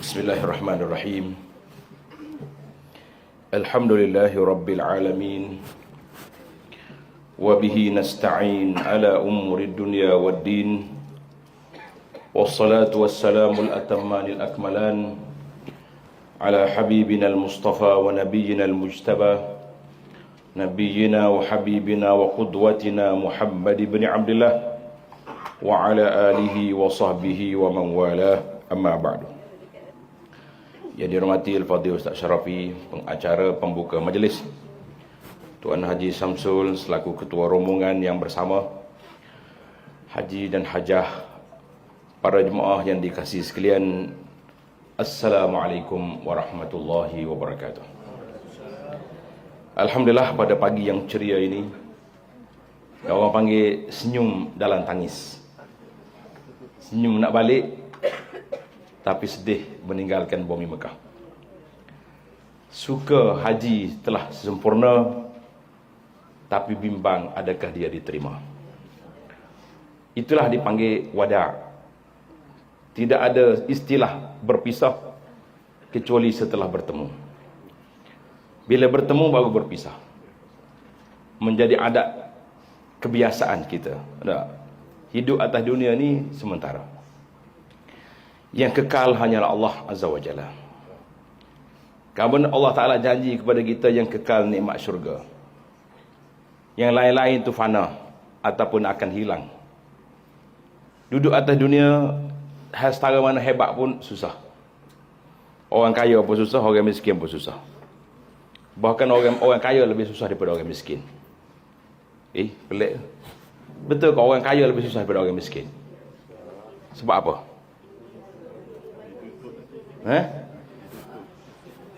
Bismillahirrahmanirrahim. Alhamdulillahi Rabbil Alamin. Wabihi nasta'in ala umuri dunya waddin. Wassalatu wassalamul atammanil akmalan ala habibina al-mustafa wa nabiyyina al-mujtaba, nabiyyina wa habibina wa qudwatina Muhammad ibn Abdullah wa ala alihi wa sahbihi wa man walah, amma ba'du. Yang dihormati Al-Fadhil Ustaz Syarafi, pengacara pembuka majlis, Tuan Haji Samsul selaku ketua rombongan yang bersama, Haji dan Hajah, para jemaah yang dikasihi sekalian, Assalamualaikum warahmatullahi wabarakatuh. Alhamdulillah, pada pagi yang ceria ini, orang panggil senyum dalam tangis. Senyum nak balik, tapi sedih meninggalkan bumi Mekah. Suka haji telah sempurna, tapi bimbang adakah dia diterima. Itulah dipanggil wada'. Tidak ada istilah berpisah kecuali setelah bertemu. Bila bertemu baru berpisah. Menjadi adat kebiasaan kita. Hidup atas dunia ni sementara. Yang kekal hanyalah Allah Azza wa Jalla. Kerana Allah Ta'ala janji kepada kita yang kekal nikmat syurga. Yang lain-lain itu fana ataupun akan hilang. Duduk atas dunia, setara mana hebat pun susah. Orang kaya pun susah, orang miskin pun susah. Bahkan orang kaya lebih susah daripada orang miskin. Pelik. Betul ke orang kaya lebih susah daripada orang miskin? Sebab apa?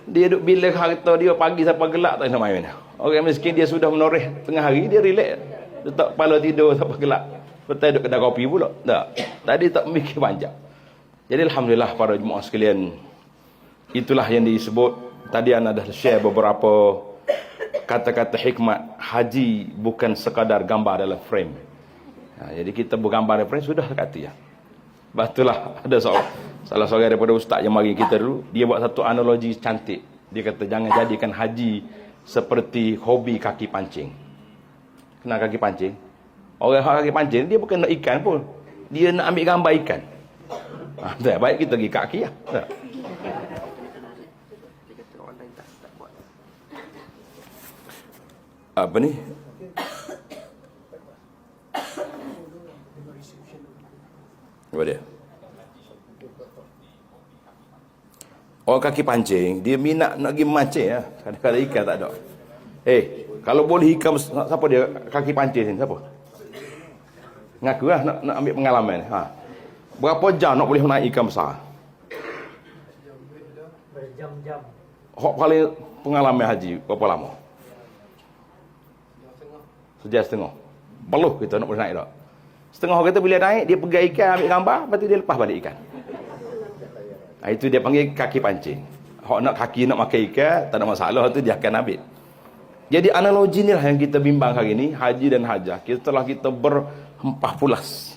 Dia duduk bila harta dia pagi sampai gelap tak nak main. Orang miskin dia sudah menoreh tengah hari, dia relax. Dia tak kepala tidur sampai gelap. Betul duduk kedai kopi pula. Tak. Tadi tak mikir panjang. Jadi alhamdulillah para jemaah sekalian, itulah yang disebut tadi anda dah share beberapa kata-kata hikmat. Haji bukan sekadar gambar dalam frame. Jadi kita bergambar dalam frame sudah kata ya. Betullah, ada salah seorang daripada ustaz yang mari kita dulu, dia buat satu analogi cantik. Dia kata jangan jadikan haji seperti hobi kaki pancing. Kenal kaki pancing? Orang kaki pancing dia bukan nak ikan pun, dia nak ambil gambar ikan. Baik kita pergi kaki lah. Apa ni? Apa dia? Orang kaki pancing, dia minat nak pergi mancing lah. Kadang-kadang ikan tak ada. Kalau boleh ikan, siapa dia kaki pancing sini? Siapa? Ngaku lah nak ambil pengalaman. Berapa jam nak boleh naik ikan besar? Berjam-jam. Hak paling pengalaman haji, berapa lama? Sejam setengah. Peluh kita nak boleh naik tak? Setengah orang kata bila naik, dia pegang ikan, ambil gambar, lepas tu dia lepas balik ikan. Itu dia panggil kaki pancing. Hak nak kaki nak makan ikan, tak ada masalah, tu dia akan ambil. Jadi analogi ni lah yang kita bimbang hari ni, haji dan hajah. Setelah kita berhempah pulas.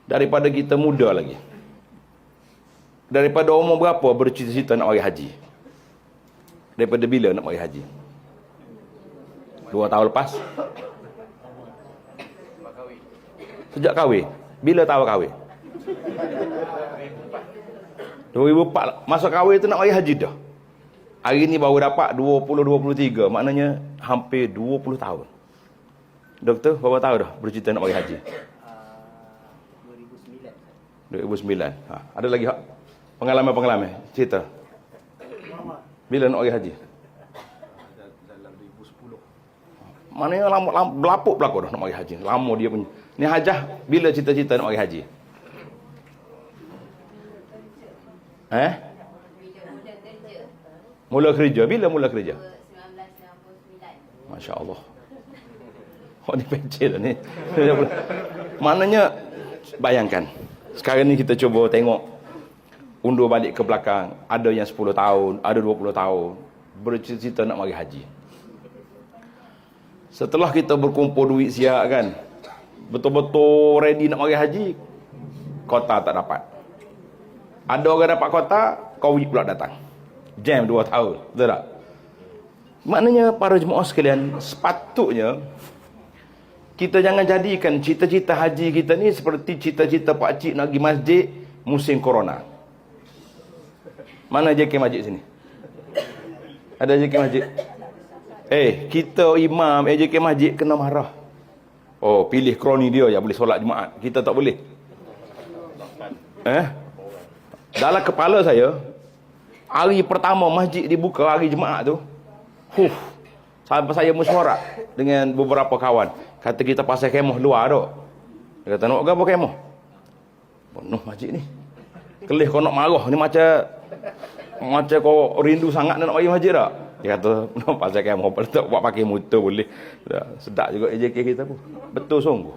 Daripada kita muda lagi. Daripada umur berapa bercita-cita nak pergi haji? Daripada bila nak pergi haji? 2 tahun lepas? Sejak kahwin. Bila tahu kahwin? 2004. Masa kahwin tu nak pergi haji dah. Hari ni baru dapat 2023. Maknanya hampir 20 tahun. Doktor, berapa tahun dah bercita nak pergi haji? 2009. Ada lagi pengalaman-pengalaman? Cerita. Bila nak pergi haji? Dalam 2010. Maknanya lama berlapuk dah nak pergi haji. Lama dia punya. Ni hajah, bila cita-cita nak pergi haji? Mula kerja. Bila mula kerja? 1999. Masya Allah. Oh, ni pencil ni. Maknanya, bayangkan. Sekarang ni kita cuba tengok. Undur balik ke belakang. Ada yang 10 tahun, ada 20 tahun. Bercita-cita nak pergi haji. Setelah kita berkumpul duit siap kan, betul-betul ready nak pergi haji, kota tak dapat. Ada orang dapat kota, Covid pula datang. Jam 2 tahun. Betul tak? Maknanya para jemaah sekalian, sepatutnya kita jangan jadikan cita-cita haji kita ni seperti cita-cita pak cik nak pergi masjid musim corona. Mana JK masjid sini? Ada JK masjid? Kita imam JK masjid kena marah. Oh, pilih kroni dia yang boleh solat Jumaat. Kita tak boleh. Dalam kepala saya, hari pertama masjid dibuka hari Jumaat tu, sampai saya mesyuarat dengan beberapa kawan. Kata kita pasal kemah luar tu. Dia kata, nak apa kemah? Penuh masjid ni. Kelih kau nak marah ni macam kau rindu sangat nak pergi masjid tak? Dia kata, nak pasal kemah. Tak buat pakai motor boleh. Sedap juga AJK kita pun. Betul sungguh.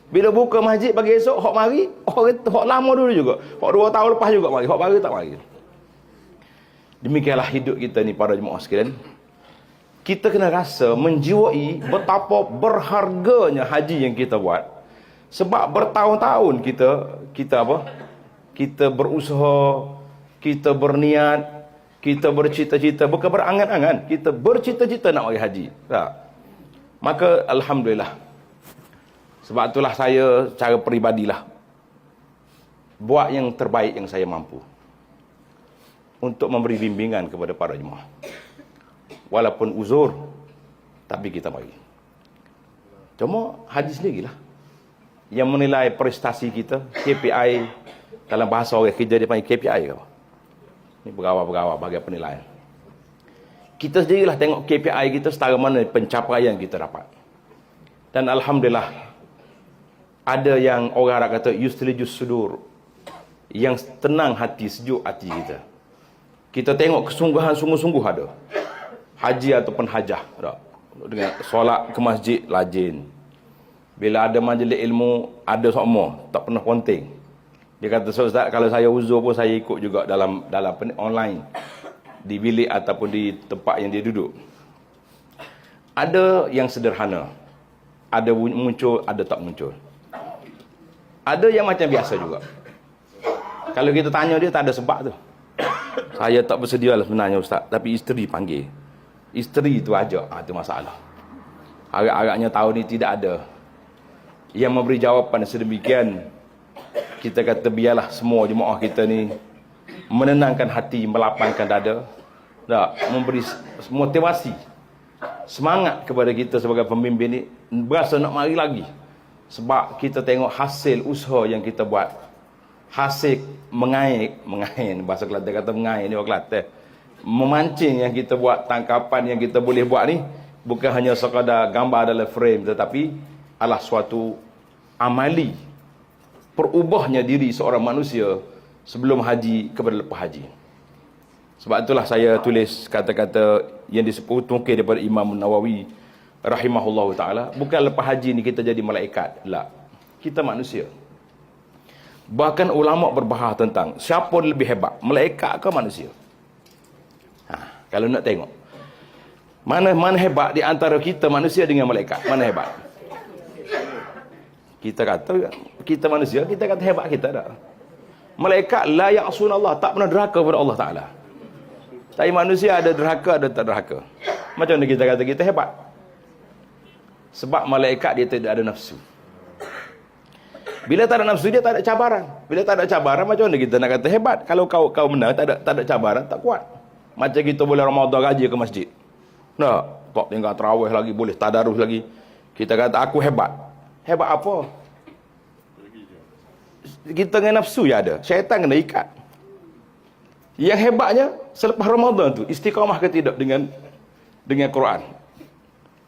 Bila buka masjid pagi esok, hok mari, hok lama dulu juga. Hok 2 tahun lepas juga mari. Hok baru tak mari. Demikianlah hidup kita ni para jemaah sekalian. Kita kena rasa menjiwai betapa berharganya haji yang kita buat. Sebab bertahun-tahun kita berusaha, kita berniat, kita bercita-cita, bukan berangan-angan, kita bercita-cita nak pergi haji. Tak? Maka alhamdulillah. Sebab itulah saya cara peribadilah buat yang terbaik yang saya mampu untuk memberi bimbingan kepada para jemaah. Walaupun uzur, tapi kita bagi. Cuma haji sendirilah yang menilai prestasi kita, KPI. Dalam bahasa orang kerja dia panggil KPI ke apa? Ini pegawai-pegawai bagi penilaian. Kita sendirilah tengok KPI kita setara mana pencapaian kita dapat. Dan alhamdulillah, ada yang orang kata yuslijus sudur, yang tenang hati, sejuk hati kita. Kita tengok kesungguhan sungguh-sungguh ada. Haji ataupun hajah. Dengan solat ke masjid, lajin. Bila ada majlis ilmu, ada semua. Tak pernah ponting. Dia kata, Ustaz, kalau saya uzur pun saya ikut juga dalam online. Di bilik ataupun di tempat yang dia duduk. Ada yang sederhana. Ada muncul, ada tak muncul. Ada yang macam biasa juga. Kalau kita tanya dia, tak ada sebab tu. Saya tak bersedia lah sebenarnya Ustaz. Tapi isteri panggil. Isteri tu ajak. Itu masalah. Agak-agaknya tahun ni tidak ada yang memberi jawapan sedemikian. Kita kata biarlah semua jemaah kita ni menenangkan hati, melapangkan dada. Memberi motivasi, semangat kepada kita sebagai pemimpin ni. Berasa nak mari lagi. Sebab kita tengok hasil usaha yang kita buat. Hasil mengain, bahasa Kelantan kata mengain ni orang Kelantan. Memancing yang kita buat, tangkapan yang kita boleh buat ni bukan hanya sekadar gambar dalam frame, tetapi adalah suatu amali perubahnya diri seorang manusia sebelum haji kepada lepas haji. Sebab itulah saya tulis kata-kata yang disebut mungkin daripada Imam Nawawi rahimahullahu ta'ala. Bukan lepas haji ni kita jadi malaikat. Tak. Kita manusia. Bahkan ulama berbahas tentang siapa lebih hebat, malaikat ke manusia. Kalau nak tengok mana hebat di antara kita manusia dengan malaikat, mana hebat? Kita kata kita manusia, kita kata hebat kita dah. Malaikat la ya'sunallah, tak pernah derhaka kepada Allah Taala. Tapi manusia ada derhaka, ada tak derhaka. Macam mana kita kata kita hebat? Sebab malaikat dia tidak ada nafsu. Bila tak ada nafsu, dia tak ada cabaran. Bila tak ada cabaran, macam mana kita nak kata hebat? Kalau kau menang, tak ada cabaran, tak kuat. Macam kita boleh Ramadan gaji ke masjid. Tak tinggal tarawih lagi, boleh tadarus lagi. Kita kata aku hebat. Hebat apa? Kita dengan nafsu ya ada. Syaitan kena ikat. Yang hebatnya selepas Ramadan tu istiqamah ke tidak dengan Quran.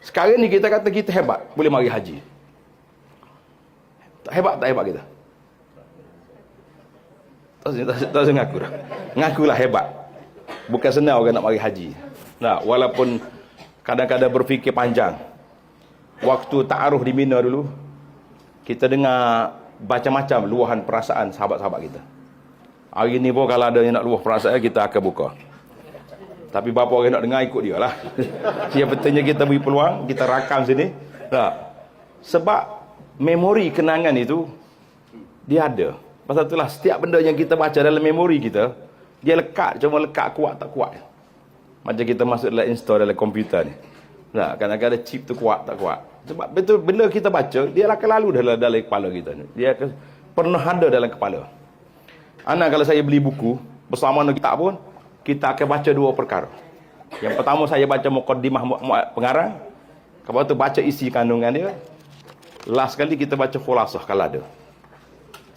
Sekarang ni kita kata kita hebat, boleh mari haji. Hebat tak hebat kita? Tak ngaku dah. Ngakulah hebat. Bukan senang orang nak mari haji. Walaupun kadang-kadang berfikir panjang. Waktu ta'aruf di Mina dulu, kita dengar macam-macam luahan perasaan sahabat-sahabat kita. Hari ni pun kalau ada yang nak luah perasaan, kita akan buka. Tapi berapa orang nak dengar, ikut dia lah. Yang pentingnya kita beri peluang, kita rakam sini. Sebab memori kenangan itu, dia ada. Pasal itulah setiap benda yang kita baca dalam memori kita, dia lekat, cuma lekat kuat tak kuat. Macam kita masuk dalam install dalam komputer ni. Nah, kadang-kadang chip tu kuat tak kuat. Sebab betul benda kita baca, dia akan lalu dalam kepala kita ni. Dia akan pernah ada dalam kepala. Anak kalau saya beli buku bersama dengan kitab pun, kita akan baca dua perkara. Yang pertama saya baca muqaddimah pengarang, kemudian tu baca isi kandungan dia. Last kali kita baca khulasah kalau ada.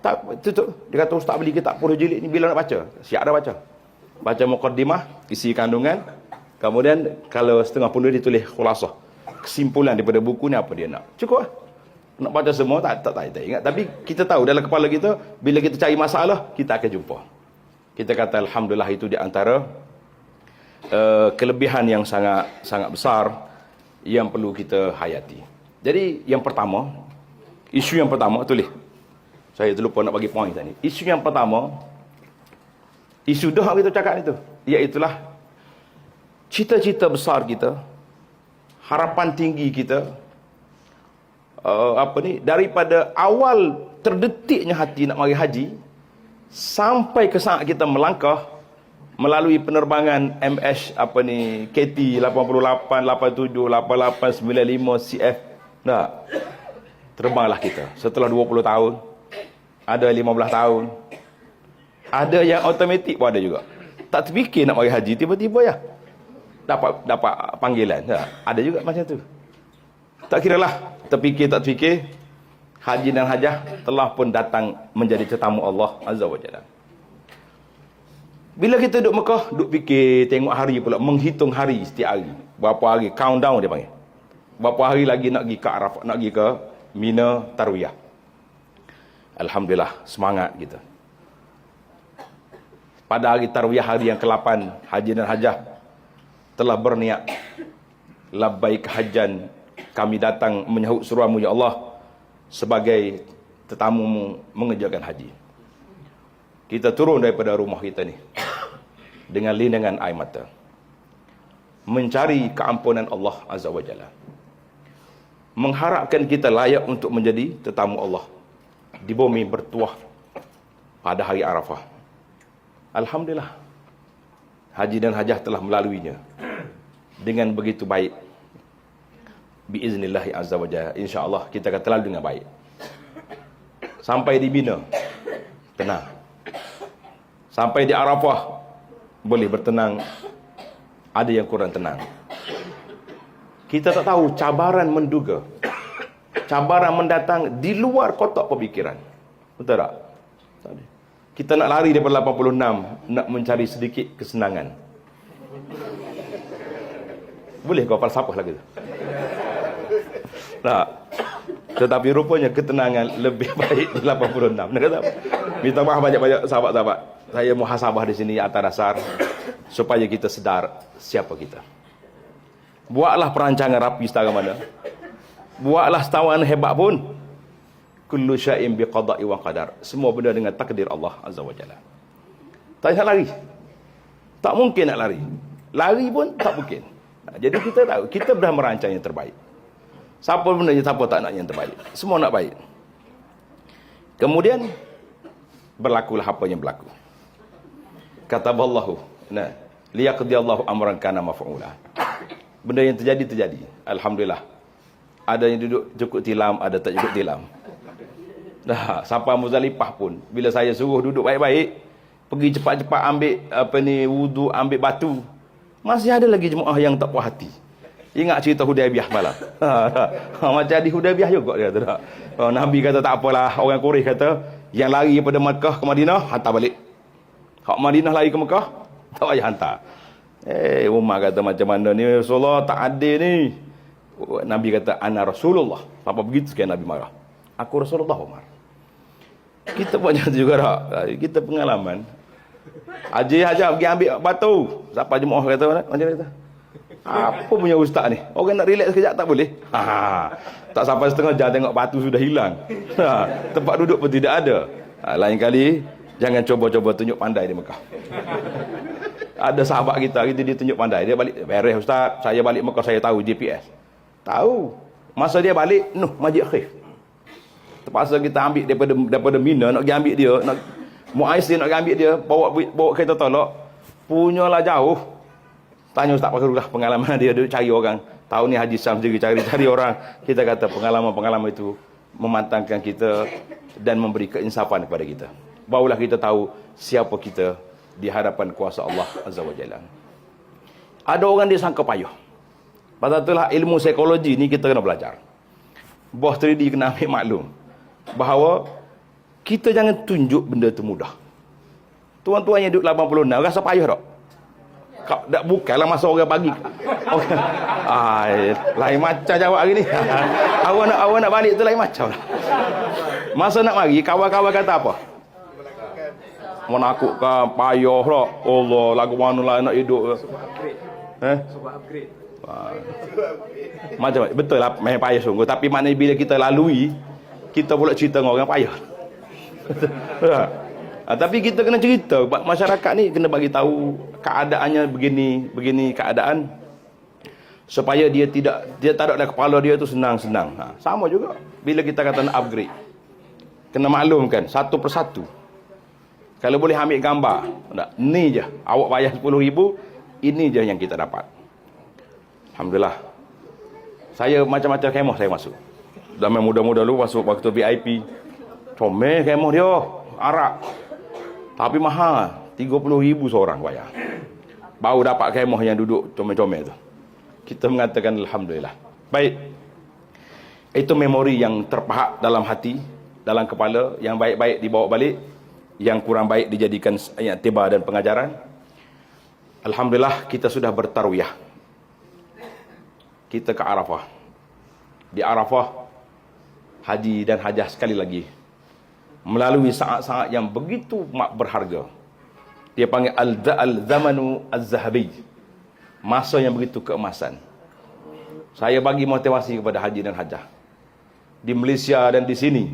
Tak tutup. Dia kata ustaz beli kitab 10 jilid ni bila nak baca? Siap dah baca. Baca muqaddimah, isi kandungan. Kemudian kalau setengah pun dia ditulis khulasah. Kesimpulan daripada buku ni apa dia nak. Cukup lah. Nak baca semua tak ingat. Tapi kita tahu dalam kepala kita, bila kita cari masalah, kita akan jumpa. Kita kata alhamdulillah itu di antara kelebihan yang sangat sangat besar yang perlu kita hayati. Jadi yang pertama, isu yang pertama tulis. Saya terlupa nak bagi poin tadi. Isu yang pertama, isu dah kita cakap itu, iaitulah cita-cita besar kita, harapan tinggi kita, daripada awal terdetiknya hati nak mari haji sampai ke saat kita melangkah melalui penerbangan KT 88, 87, 88, 95 CF. Nah, terbanglah kita setelah 20 tahun. Ada 15 tahun. Ada yang automatik pun ada juga. Tak terfikir nak mari haji, tiba-tiba ya dapat panggilan. Ada juga macam tu. Tak kiralah terfikir tak terfikir, haji dan hajah telah pun datang menjadi tetamu Allah Azza wa Jalla. Bila kita duduk Mekah, duduk fikir, tengok hari pula, menghitung hari setiap hari. Berapa hari, countdown dia panggil. Berapa hari lagi nak pergi ke Arafah, nak pergi ke Mina Tarwiyah. Alhamdulillah, semangat kita. Pada hari Tarwiyah, hari yang ke-8, haji dan hajah telah berniat, labbaik hajjan, kami datang menyahut seruamu ya Allah sebagai tetamumu mengerjakan haji. Kita turun daripada rumah kita ni dengan linangan air mata, mencari keampunan Allah Azza wa Jalla, mengharapkan kita layak untuk menjadi tetamu Allah di bumi bertuah pada hari Arafah. Alhamdulillah, haji dan hajah telah melaluinya dengan begitu baik. Biiznillah azza wa jalla, insya-Allah kita akan terlalu dengan baik. Sampai di Mina, tenang. Sampai di Arafah, boleh bertenang. Ada yang kurang tenang. Kita tak tahu cabaran menduga, cabaran mendatang di luar kotak pemikiran. Betul tak? Kita nak lari daripada 86, nak mencari sedikit kesenangan. Boleh kau falsafah lagi tu? Tak. Tetapi rupanya ketenangan lebih baik di 86. Nak kata apa? Minta maaf banyak-banyak sahabat-sahabat. Saya muhasabah di sini atas dasar supaya kita sedar siapa kita. Buatlah perancangan rapi setara mana. Buatlah setawan hebat pun. Kullu syai'in biqada'i wa qadar. Semua benda dengan takdir Allah Azza wa Jalla. Tak nak lari. Tak mungkin nak lari. Lari pun tak mungkin. Jadi kita tahu, kita dah merancang yang terbaik. Siapa benda siapa tak nak yang terbaik. Semua nak baik. Kemudian berlakulah apa yang berlaku. Kataballahu, nah, liyaqdiyallahu amran kana maf'ula. Benda yang terjadi. Alhamdulillah. Ada yang duduk cukup tilam, ada tak cukup tilam. Dah, sampai Muzdalifah pun bila saya suruh duduk baik-baik, pergi cepat-cepat ambil wudu, ambil batu, masih ada lagi jemaah yang tak puas hati. Ingat cerita Hudaybiyah malam. Macam di Hudaybiyah juga dia kata. Nabi kata tak apalah, orang Quraisy kata yang lari daripada Makkah ke Madinah hantar balik. Hak Madinah lari ke Makkah, tak payah hantar. Umar kata macam mana ni Rasulullah, tak adil ni. Nabi kata ana Rasulullah. Apa begitu sekali Nabi marah. Aku Rasulullah, Umar. Kita pun macam juga tak. Kita pengalaman. Haji Hajar pergi ambil batu. Siapa jemaah kata macam kata. Apa punya ustaz ni? Orang nak relax sekejap tak boleh? Tak sampai setengah jam tengok batu sudah hilang. Tempat duduk pun tidak ada. Lain kali jangan cuba-cuba tunjuk pandai di Mekah. Ada sahabat kita dia tunjuk pandai. Dia balik, beres ustaz, saya balik Mekah saya tahu GPS. Tahu. Masa dia balik, Masjid Khif. Terpaksa kita ambil daripada Mina, nak pergi ambil dia, nak Muaisin nak pergi ambil dia, bawa kereta tolak, punyalah jauh. Tanya Ustaz Fakhrullah pengalaman dia cari orang. Tahun ni Haji Syam juga cari orang. Kita kata pengalaman-pengalaman itu memantangkan kita dan memberi keinsafan kepada kita. Barulah kita tahu siapa kita di hadapan kuasa Allah Azza wa Jalla. Ada orang dia sangka payah. Pasal itulah ilmu psikologi ni kita kena belajar. Bos 3D kena ambil maklum bahawa kita jangan tunjuk benda tu mudah. Tuan-tuan yang duduk 86 rasa payah tak? Tak, bukanlah masa orang bagi. Okay. Lain macam jawab hari ni. Awak nak balik tu lain macam lah. Masa nak mari, kawan-kawan kata apa? Menakutkan, payah lah. Allah, lagu mana lah nak hidup. Sebab upgrade. Macam betul lah, memang payah sungguh. Tapi maknanya bila kita lalui, kita pula cerita dengan orang payah. Tapi kita kena cerita, masyarakat ni kena bagi tahu keadaannya begini keadaan, supaya dia tak ada kepala dia tu senang-senang. Sama juga bila kita kata nak upgrade, kena maklumkan satu persatu. Kalau boleh ambil gambar, ni je awak bayar 10,000, ini je yang kita dapat. Alhamdulillah, saya macam-macam kemah saya masuk. Zaman muda-muda dulu masuk waktu VIP, comel kemah dia, arak. Tapi mahal, 30,000 seorang bayar. Baru dapat kemah yang duduk comel-comel tu. Kita mengatakan Alhamdulillah. Baik. Itu memori yang terpahat dalam hati, dalam kepala. Yang baik-baik dibawa balik, yang kurang baik dijadikan iktibar dan pengajaran. Alhamdulillah kita sudah bertarwiyah. Kita ke Arafah. Di Arafah, haji dan hajah sekali lagi melalui saat-saat yang begitu berharga. Dia panggil al-zamanu az-zahabi, masa yang begitu keemasan. Saya bagi motivasi kepada haji dan hajah. Di Malaysia dan di sini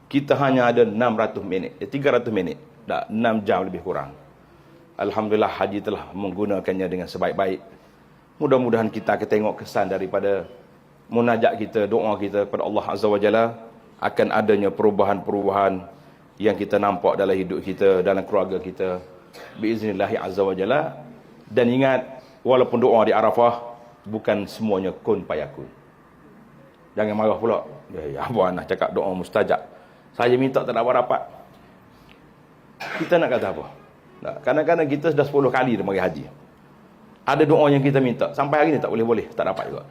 kita hanya ada 600 minit, 300 minit, dah 6 jam lebih kurang. Alhamdulillah haji telah menggunakannya dengan sebaik-baik. Mudah-mudahan kita akan tengok kesan daripada munajat kita, doa kita kepada Allah Azza wa Jalla, akan adanya perubahan-perubahan yang kita nampak dalam hidup kita, dalam keluarga kita, biiznillahi azza wa jalla. Dan ingat, walaupun doa di Arafah bukan semuanya kun payakun. Jangan marah pula, abang nak cakap doa mustajab, saya minta tak dapat. Kita nak kata apa? Kadang-kadang kita sudah 10 kali dah mari haji, ada doa yang kita minta sampai hari ni tak boleh, tak dapat juga.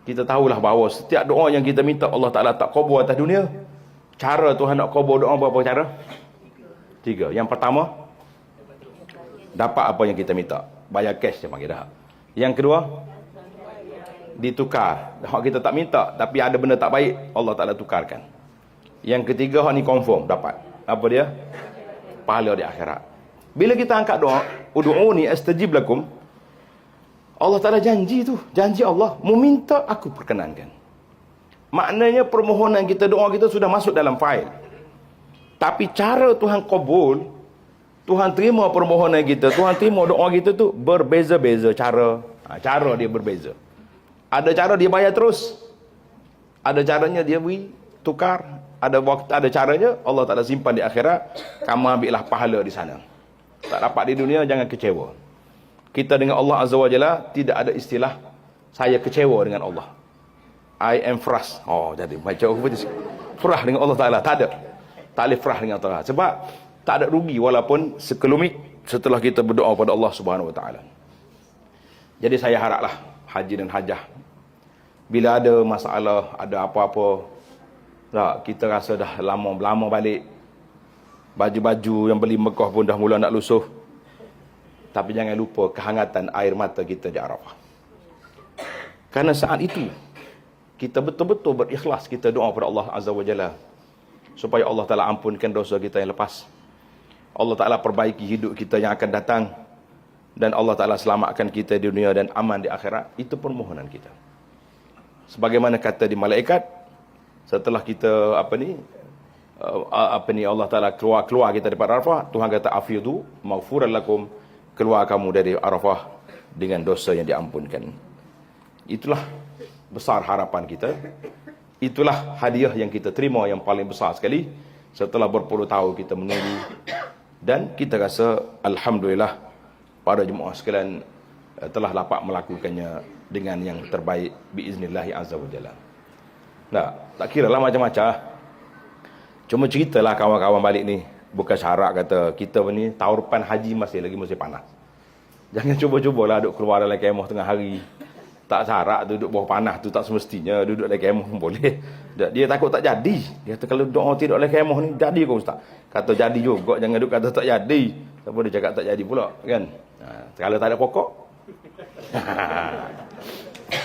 Kita tahulah bahawa setiap doa yang kita minta Allah Ta'ala tak kabul atas dunia. Cara Tuhan nak kabul doa berapa cara? 3. Yang pertama, dapat apa yang kita minta. Bayar cash je panggil dah. Yang kedua, ditukar. Hak kita tak minta tapi ada benda tak baik, Allah Ta'ala tukarkan. Yang ketiga, hak ni confirm dapat. Apa dia? Pahala di akhirat. Bila kita angkat doa, ud'uni astajib lakum, Allah Ta'ala janji tu, janji Allah, meminta aku perkenankan. Maknanya permohonan kita, doa kita sudah masuk dalam fail. Tapi cara Tuhan kabul, Tuhan terima permohonan kita, Tuhan terima doa kita tu berbeza-beza cara. Cara dia berbeza. Ada cara dia bayar terus, ada caranya dia beri tukar, ada caranya Allah Ta'ala simpan di akhirat, kamu ambillah pahala di sana. Tak dapat di dunia, jangan kecewa. Kita dengan Allah Azza wa Jalla tidak ada istilah saya kecewa dengan Allah. I am frust. Jadi macam apa tu? Frah dengan Allah Ta'ala. Tak ada. Tak boleh frah dengan Allah Ta'ala. Sebab tak ada rugi walaupun sekelumit setelah kita berdoa pada Allah Subhanahu wa Ta'ala. Jadi saya haraplah haji dan hajah, bila ada masalah, ada apa-apa, kita rasa dah lama balik, baju-baju yang beli Mekah pun dah mula nak lusuh. Tapi jangan lupa kehangatan air mata kita di Arafah. Karena saat itu kita betul-betul berikhlas, kita doa kepada Allah Azza wa Jalla supaya Allah Ta'ala ampunkan dosa kita yang lepas, Allah Ta'ala perbaiki hidup kita yang akan datang, dan Allah Ta'ala selamatkan kita di dunia dan aman di akhirat. Itu permohonan kita. Sebagaimana kata di malaikat, setelah kita Allah Ta'ala keluar kita daripada Arafah, Tuhan kata afidu maghfuran lakum, keluar kamu dari Arafah dengan dosa yang diampunkan. Itulah besar harapan kita. itulah hadiah yang kita terima yang paling besar sekali setelah berpuluh tahun kita menunggu. Dan kita rasa alhamdulillah para jemaah sekalian telah dapat melakukannya dengan yang terbaik biiznillah azza wajalla. Nah, tak kira lah macam-macam. Cuma ceritalah kawan-kawan balik ni. Bukan syarat kata kita ni tahun depan haji masih panas. Jangan cuba-cubalah duduk keluar dalam kemah tengah hari. Tak syarat duduk bawah panas tu, tak semestinya duduk dalam kemah pun boleh. Dia takut tak jadi. Dia kata kalau duduk tidur dalam kemah ni jadi ke ustaz? Kata jadi juga, jangan duduk kata tak jadi. Siapa dia cakap tak jadi pula kan? Kalau tak ada pokok.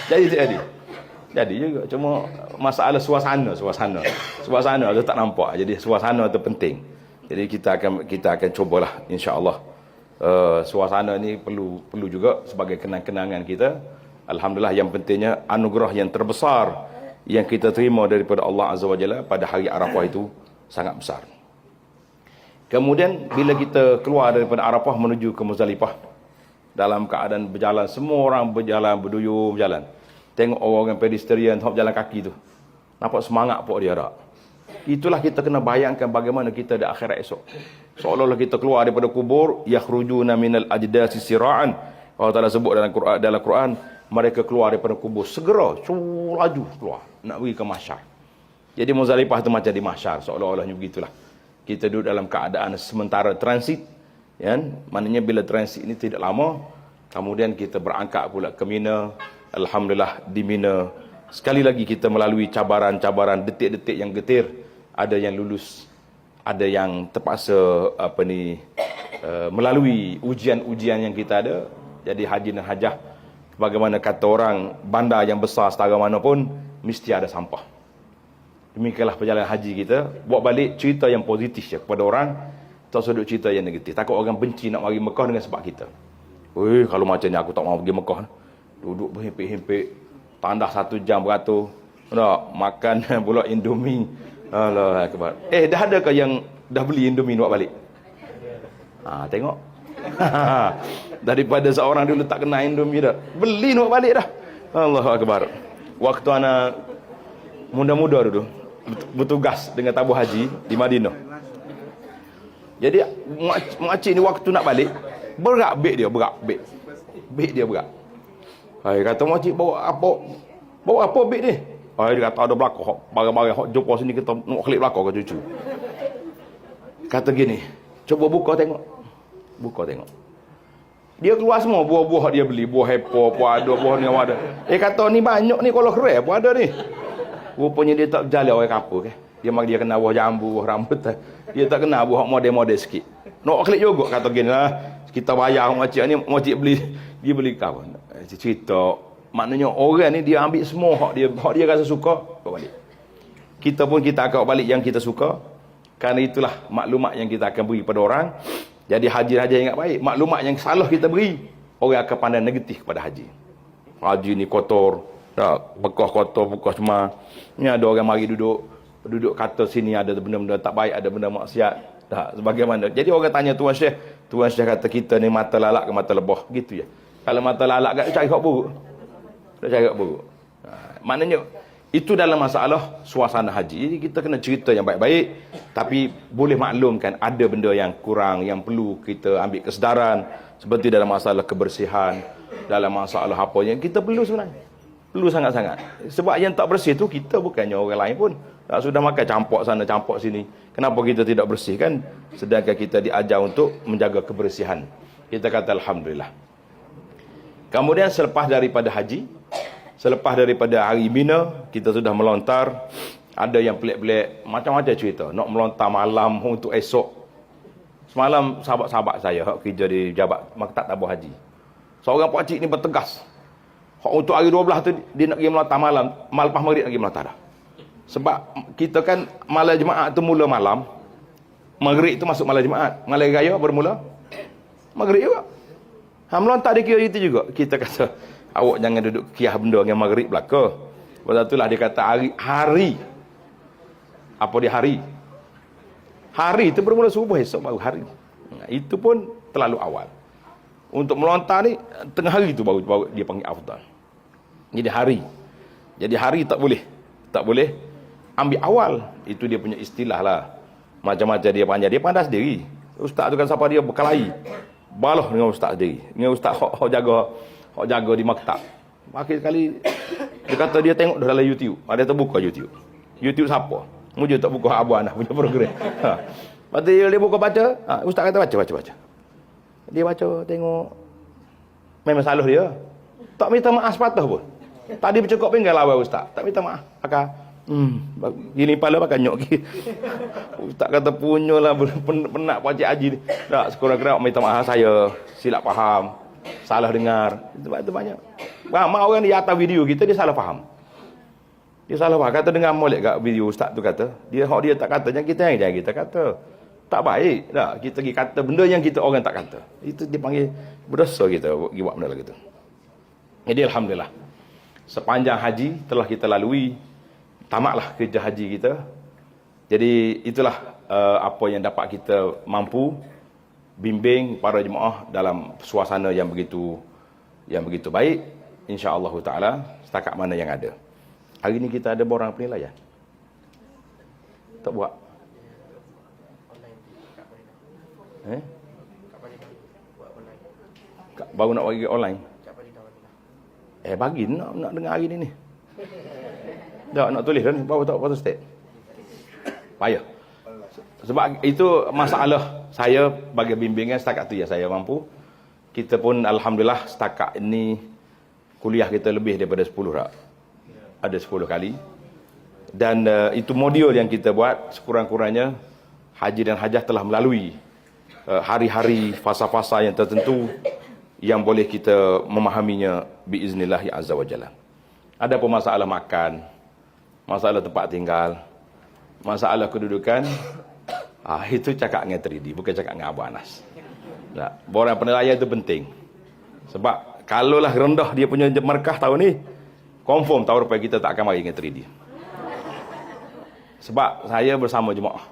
Jadi tak jadi. Jadi juga, cuma masalah suasana tu tak nampak. Jadi suasana tu penting. Jadi kita akan cubalah insya-Allah. Suasana ni perlu juga sebagai kenang-kenangan kita. Alhamdulillah, yang pentingnya anugerah yang terbesar yang kita terima daripada Allah Azza wa Jalla pada hari Arafah itu sangat besar. Kemudian bila kita keluar daripada Arafah menuju ke Muzdalifah, dalam keadaan berjalan, semua orang berduyur berjalan. Tengok orang pedestrian jalan kaki tu, nampak semangat pok dia tak? Itulah kita kena bayangkan bagaimana kita di akhirat esok. Seolah-olah kita keluar daripada kubur, yakhrujuna minal ajdasi sira'an. Allah Taala sebut dalam Quran, mereka keluar daripada kubur segera, laju keluar nak pergi ke mahsyar. Jadi Muzdalifah tu macam di mahsyar, seolah-olahnya begitulah. Kita duduk dalam keadaan sementara transit, kan? Maknanya bila transit ini tidak lama, kemudian kita berangkat pula ke Mina. Alhamdulillah di Mina sekali lagi kita melalui cabaran-cabaran, detik-detik yang getir. Ada yang lulus, ada yang terpaksa melalui ujian-ujian yang kita ada. Jadi haji dan hajah, bagaimana kata orang, bandar yang besar setara mana pun mesti ada sampah. Demikianlah perjalanan haji kita. Buat balik cerita yang positif je kepada orang, tak usah duduk cerita yang negatif. Takut orang benci nak mari Mekah dengan sebab kita. Kalau macam ni aku tak mau pergi Mekah. Duduk berhimpit-himpit, tandah 1 jam beratur, makan pula Indomie. Allah Akbar. Dah ada ke yang dah beli Indomie buat balik? Tengok. Daripada seorang dulu tak kena Indomie dah, beli buat balik dah. Allahu Akbar. Waktu anak muda-muda dulu bertugas dengan tabuh haji di Madinah. Jadi makcik ni waktu nak balik, berat beg dia. Hai, kata makcik bawa apa beg ni? Dia kata ada belakang, barang-barang hok jumpa sini kita nak klik belakang ke cucu. Kata gini, cuba buka tengok. Dia keluar semua buah-buah dia beli, buah apple pun ada, buah ni ada. Kata ni banyak ni, kalau keren pun ada ni. Rupanya dia tak berjalan orang kapur ke. Dia kena buah jambu, buah rambutan. Dia tak kena buah model-model sikit. Nak klik juga kata gini lah. Kita bayar makcik ni, makcik dia beli kawan. Cerita maknanya orang ni dia ambil semua hak dia rasa suka, bawa balik. Kita pun kita akan balik yang kita suka. Kerana itulah maklumat yang kita akan beri pada orang. Jadi haji-haji ingat baik, maklumat yang salah kita beri, orang akan pandang negatif kepada haji. Haji ni kotor, bekas kotor, bekas cemar. Ni ada orang mari duduk kata sini ada benda-benda tak baik, ada benda maksiat. Sebagaimana. Jadi orang tanya Tuan Syekh kata kita ni mata lalak ke mata lebah, gitu ya. Kalau mata lalak cari hak buruk. Tak cari hak buruk. Maknanya itu dalam masalah suasana haji. Jadi kita kena cerita yang baik-baik, tapi boleh maklumkan ada benda yang kurang, yang perlu kita ambil kesedaran, seperti dalam masalah kebersihan, dalam masalah apa yang kita perlu sebenarnya. Perlu sangat-sangat. Sebab yang tak bersih tu kita bukannya orang lain pun. Sudah makan campak sana, campak sini. Kenapa kita tidak bersihkan? Sedangkan kita diajar untuk menjaga kebersihan. Kita kata alhamdulillah. Kemudian selepas daripada haji, selepas daripada hari Mina, kita sudah melontar. Ada yang pelik-pelik, macam-macam cerita. Nak melontar malam untuk esok. Semalam sahabat-sahabat saya kerja di Jabat Maktab Tabuh Haji, seorang pakcik ni bertegas. Untuk hari 12 tu dia nak pergi melontar malam, lepas maghrib nak pergi melontar dah. Sebab kita kan malam Jumaat tu mula malam, maghrib tu masuk malam Jumaat. Malam raya bermula maghrib juga. Melontar dia kira itu juga. Kita kata awak jangan duduk kiyah benda dengan maghrib belaka. Sebab itulah dia kata hari. Apa dia hari? Hari itu bermula subuh, esok baru hari. Itu pun terlalu awal. Untuk melontar ni tengah hari tu baru dia panggil afdal. Jadi hari tak boleh Tak boleh ambil awal. Itu dia punya istilah lah. Macam-macam dia panjang. Dia pandai sendiri. Ustaz tu kan siapa dia berkelahi. Balah dengan ustaz sendiri. Dengan ustaz hok jaga di maktab. Makin sekali dia kata dia tengok dalam YouTube. Ada terbuka YouTube. YouTube siapa? Mujur tak buka Abu Anas punya program. Lepas tu dia buka baca. Ustaz kata baca. Dia baca tengok. Memang salah dia. Tak minta maaf sepatah pun. Tadi bercakap pinggan lawan ustaz. Tak minta maaf. Akak. Gini pala pakai nyok. Ustaz kata punyolah penat pakcik haji ni. Tak, sekurang-kurang minta maaf saya silap faham. Salah dengar. Itu banyak. Ramai orang di atas video kita dia salah faham. Dia salah faham. Kata dengar molek kat video ustaz tu kata. Dia tak kata. Jangan kita kata. Tak baik. Tak, kita pergi kata benda yang kita orang tak kata. Itu dipanggil berdosa kita pergi buat benda gitu. Jadi alhamdulillah. Sepanjang haji telah kita lalui, tamatlah kerja haji kita. Jadi itulah apa yang dapat kita mampu bimbing para jemaah dalam suasana yang begitu baik, insya-Allah taala setakat mana yang ada. Hari ini kita ada borang penilaian. Tak buat. Baru nak bagi online. Bagi nak dengar hari ni. Tak nak tulis kan? Bawa tak foto state. Payah. Sebab itu masalah saya bagi bimbingan setakat tu ya saya mampu. Kita pun alhamdulillah setakat ini kuliah kita lebih daripada 10 tak? Ada 10 kali. Dan itu modul yang kita buat sekurang-kurangnya haji dan hajah telah melalui hari-hari fasa-fasa yang tertentu yang boleh kita memahaminya biiznillahi azza wa jalla. Ada pun masalah makan, masalah tempat tinggal, masalah kedudukan, itu cakap dengan 3D, bukan cakap dengan Abu Anas. Nah, borang penilaian itu penting. Sebab kalaulah rendah dia punya markah tahun ni, confirm tahun depan kita tak akan mari dengan 3D. Sebab saya bersama jemaah,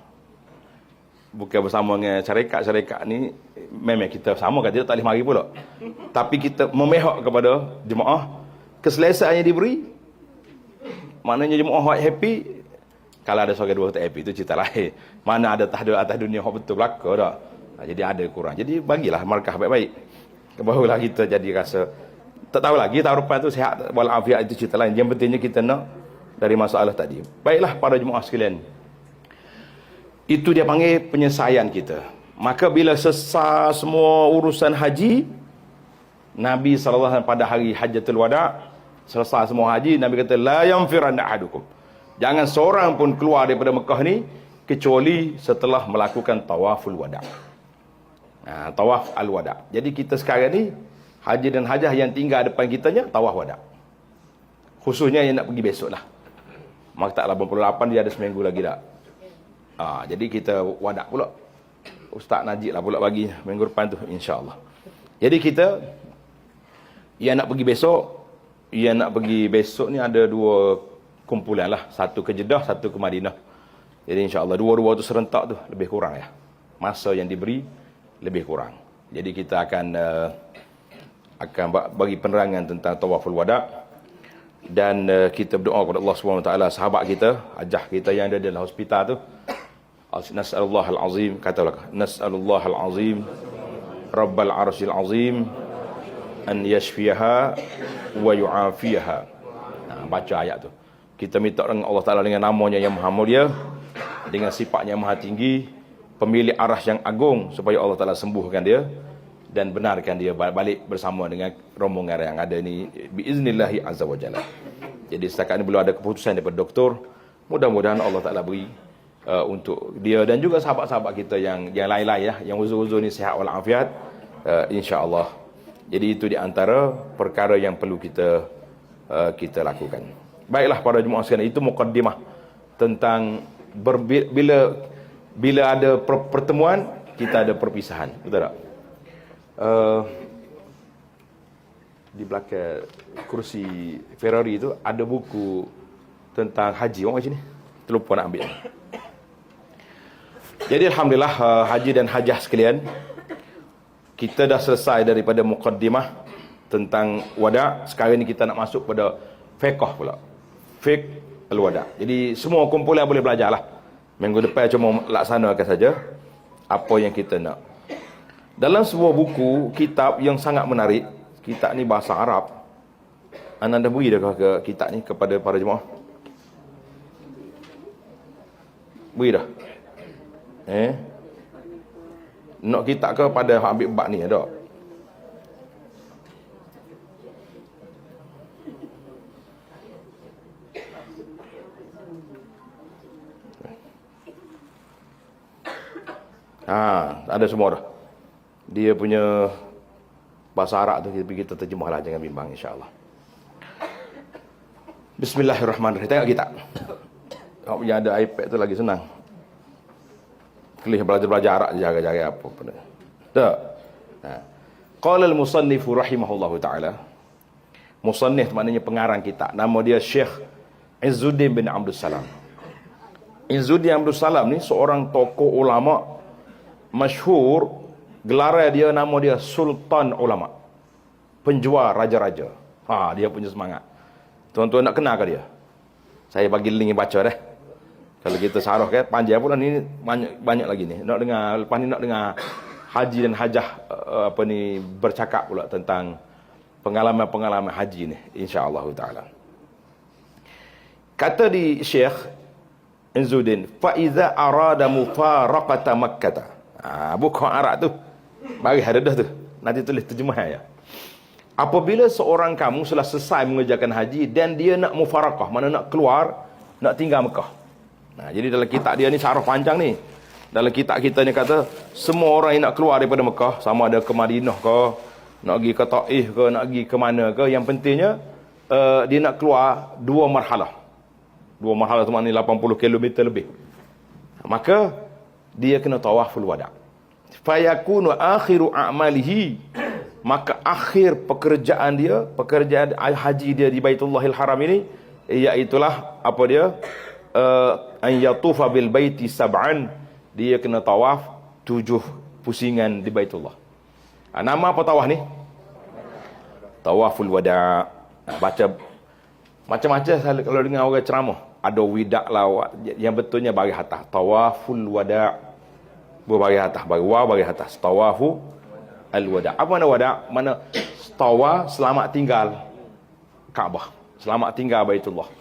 bukan bersama dengan syarikat ni, memang kita sama kan, kita tak boleh mari pula. Tapi kita memihak kepada jemaah, keselesaan yang diberi, maknanya jemaah happy. Kalau ada seorang dua tak happy, itu cerita lain. Mana ada atas dunia yang betul belaka dah. Jadi ada kurang. Jadi bagilah markah baik-baik. Barulah kita jadi rasa, tak tahu lagi tahun depan tu sihat walafiat, itu cerita lain. Yang pentingnya kita nak dari masalah tadi. Baiklah para jemaah sekalian. Itu dia panggil penyelesaian kita. Maka bila selesai semua urusan haji, Nabi SAW pada hari Hajjatul Wada, selesai semua haji, Nabi kata la yanfiranna ahadukum. Jangan seorang pun keluar daripada Mekah ni kecuali setelah melakukan tawaful wada. Tawaf al-wada. Jadi kita sekarang ni haji dan hajah yang tinggal depan kitanya tawaf wada. Khususnya yang nak pergi besok lah. Maktab 88 dia ada seminggu lagi dah. Jadi kita wada pula. Ustaz Najib lah pula bagi minggu depan tu insya-Allah. Jadi kita yang nak pergi besok ni ada dua kumpulan lah, satu ke Jeddah, satu ke Madinah. Jadi insya-Allah dua-dua tu serentak tu lebih kurang ya. Masa yang diberi lebih kurang. Jadi kita akan bagi penerangan tentang tawaful wada dan kita berdoa kepada Allah Subhanahu Wa Taala sahabat kita, hajah kita yang ada dalam hospital tu. Nas'alullahal azim, katalah nas'alullahal azim rabbal arsyil azim an yashfiyaha wa yu'afiyaha. Baca ayat tu. Kita minta dengan Allah Ta'ala dengan namanya yang maha mulia, dengan sifatnya yang maha tinggi, pemilik arasy yang agung, supaya Allah Ta'ala sembuhkan dia dan benarkan dia balik bersama dengan rombongan yang ada ni biiznillahi azza wa jalla. Jadi setakat ini belum ada keputusan daripada doktor. Mudah-mudahan Allah Ta'ala beri untuk dia dan juga sahabat-sahabat kita yang lain-lain ya, yang uzur-uzur ni sihat walafiat, insya-Allah. Jadi itu di antara perkara yang perlu kita lakukan. Baiklah para jemaah sekalian, itu mukaddimah tentang bila ada pertemuan kita ada perpisahan, betul tak? Di belakang kursi Ferrari itu ada buku tentang haji. Orang sini terlupa nak ambil. Jadi alhamdulillah haji dan hajah sekalian, kita dah selesai daripada mukaddimah tentang wada. Sekarang ni kita nak masuk pada fiqh pula. Fiqh al-wada. Jadi semua kumpulan boleh belajar lah. Minggu depan cuma laksanakan saja apa yang kita nak. Dalam sebuah buku kitab yang sangat menarik, kitab ni bahasa Arab. Anda beri dah ke kitab ni kepada para jemaah? Beri dah. Nak kitab ke pada Habib Bak ni ada? Ada semua dah. Dia punya bahasa Arab tu kita terjemahlah, jangan bimbang insya-Allah. Bismillahirrahmanirrahim. Tengok kitab. Kalau yang ada iPad tu lagi senang. Kelih belajar Arab jaga-jaga apa pun. Tak. Qala al-musannif rahimahullahu taala. Musannif maknanya pengarang kitab. Nama dia Syekh Izzuddin bin Abdul Salam. Izzuddin Abdul Salam ni seorang tokoh ulama masyhur, gelar dia, nama dia Sultan Ulama, penjual raja-raja. Dia punya semangat. Tuan-tuan nak kenal ke dia? Saya bagi link baca dah. Kalau kita sarah kan panjang pula ni, banyak lagi ni. Nak dengar lepas ni, nak dengar haji dan hajah bercakap pula tentang pengalaman-pengalaman haji ni, insya-Allah taala. Kata di Syekh Izzuddin, fa iza arada mufaraqata Makkah. Buku Arab tu bagi hadadah tu, nanti tulis terjemahan ya. Apabila seorang kamu telah selesai mengerjakan haji dan dia nak mufaraqah, mana nak keluar, nak tinggal Mekah. Jadi dalam kitab dia ni syarah panjang ni. Dalam kitab kita ni kata semua orang yang nak keluar daripada Mekah, sama ada ke Madinah ke, nak pergi ke Taif ke, nak pergi ke mana ke, yang pentingnya dia nak keluar dua marhalah. Dua marhalah tu maknanya 80 km lebih. Maka dia kena tawaful wada. Fayakunu akhiru a'malihi, maka akhir pekerjaan haji dia di Baitullahil Haram ini, iaitulah apa dia? An yatufa bil baiti sab'an, dia kena tawaf 7 pusingan di Baitullah. Nama apa tawaf ni? Tawaful wada. Baca macam-macam kalau dengar orang ceramah, ada widak lawat, yang betulnya bagi atas tawaful wada, bagi atas, bagi wa, bagi atas tawafu al wada. Apa mana wada? Mana tawa selamat tinggal Kaabah, selamat tinggal Baitullah.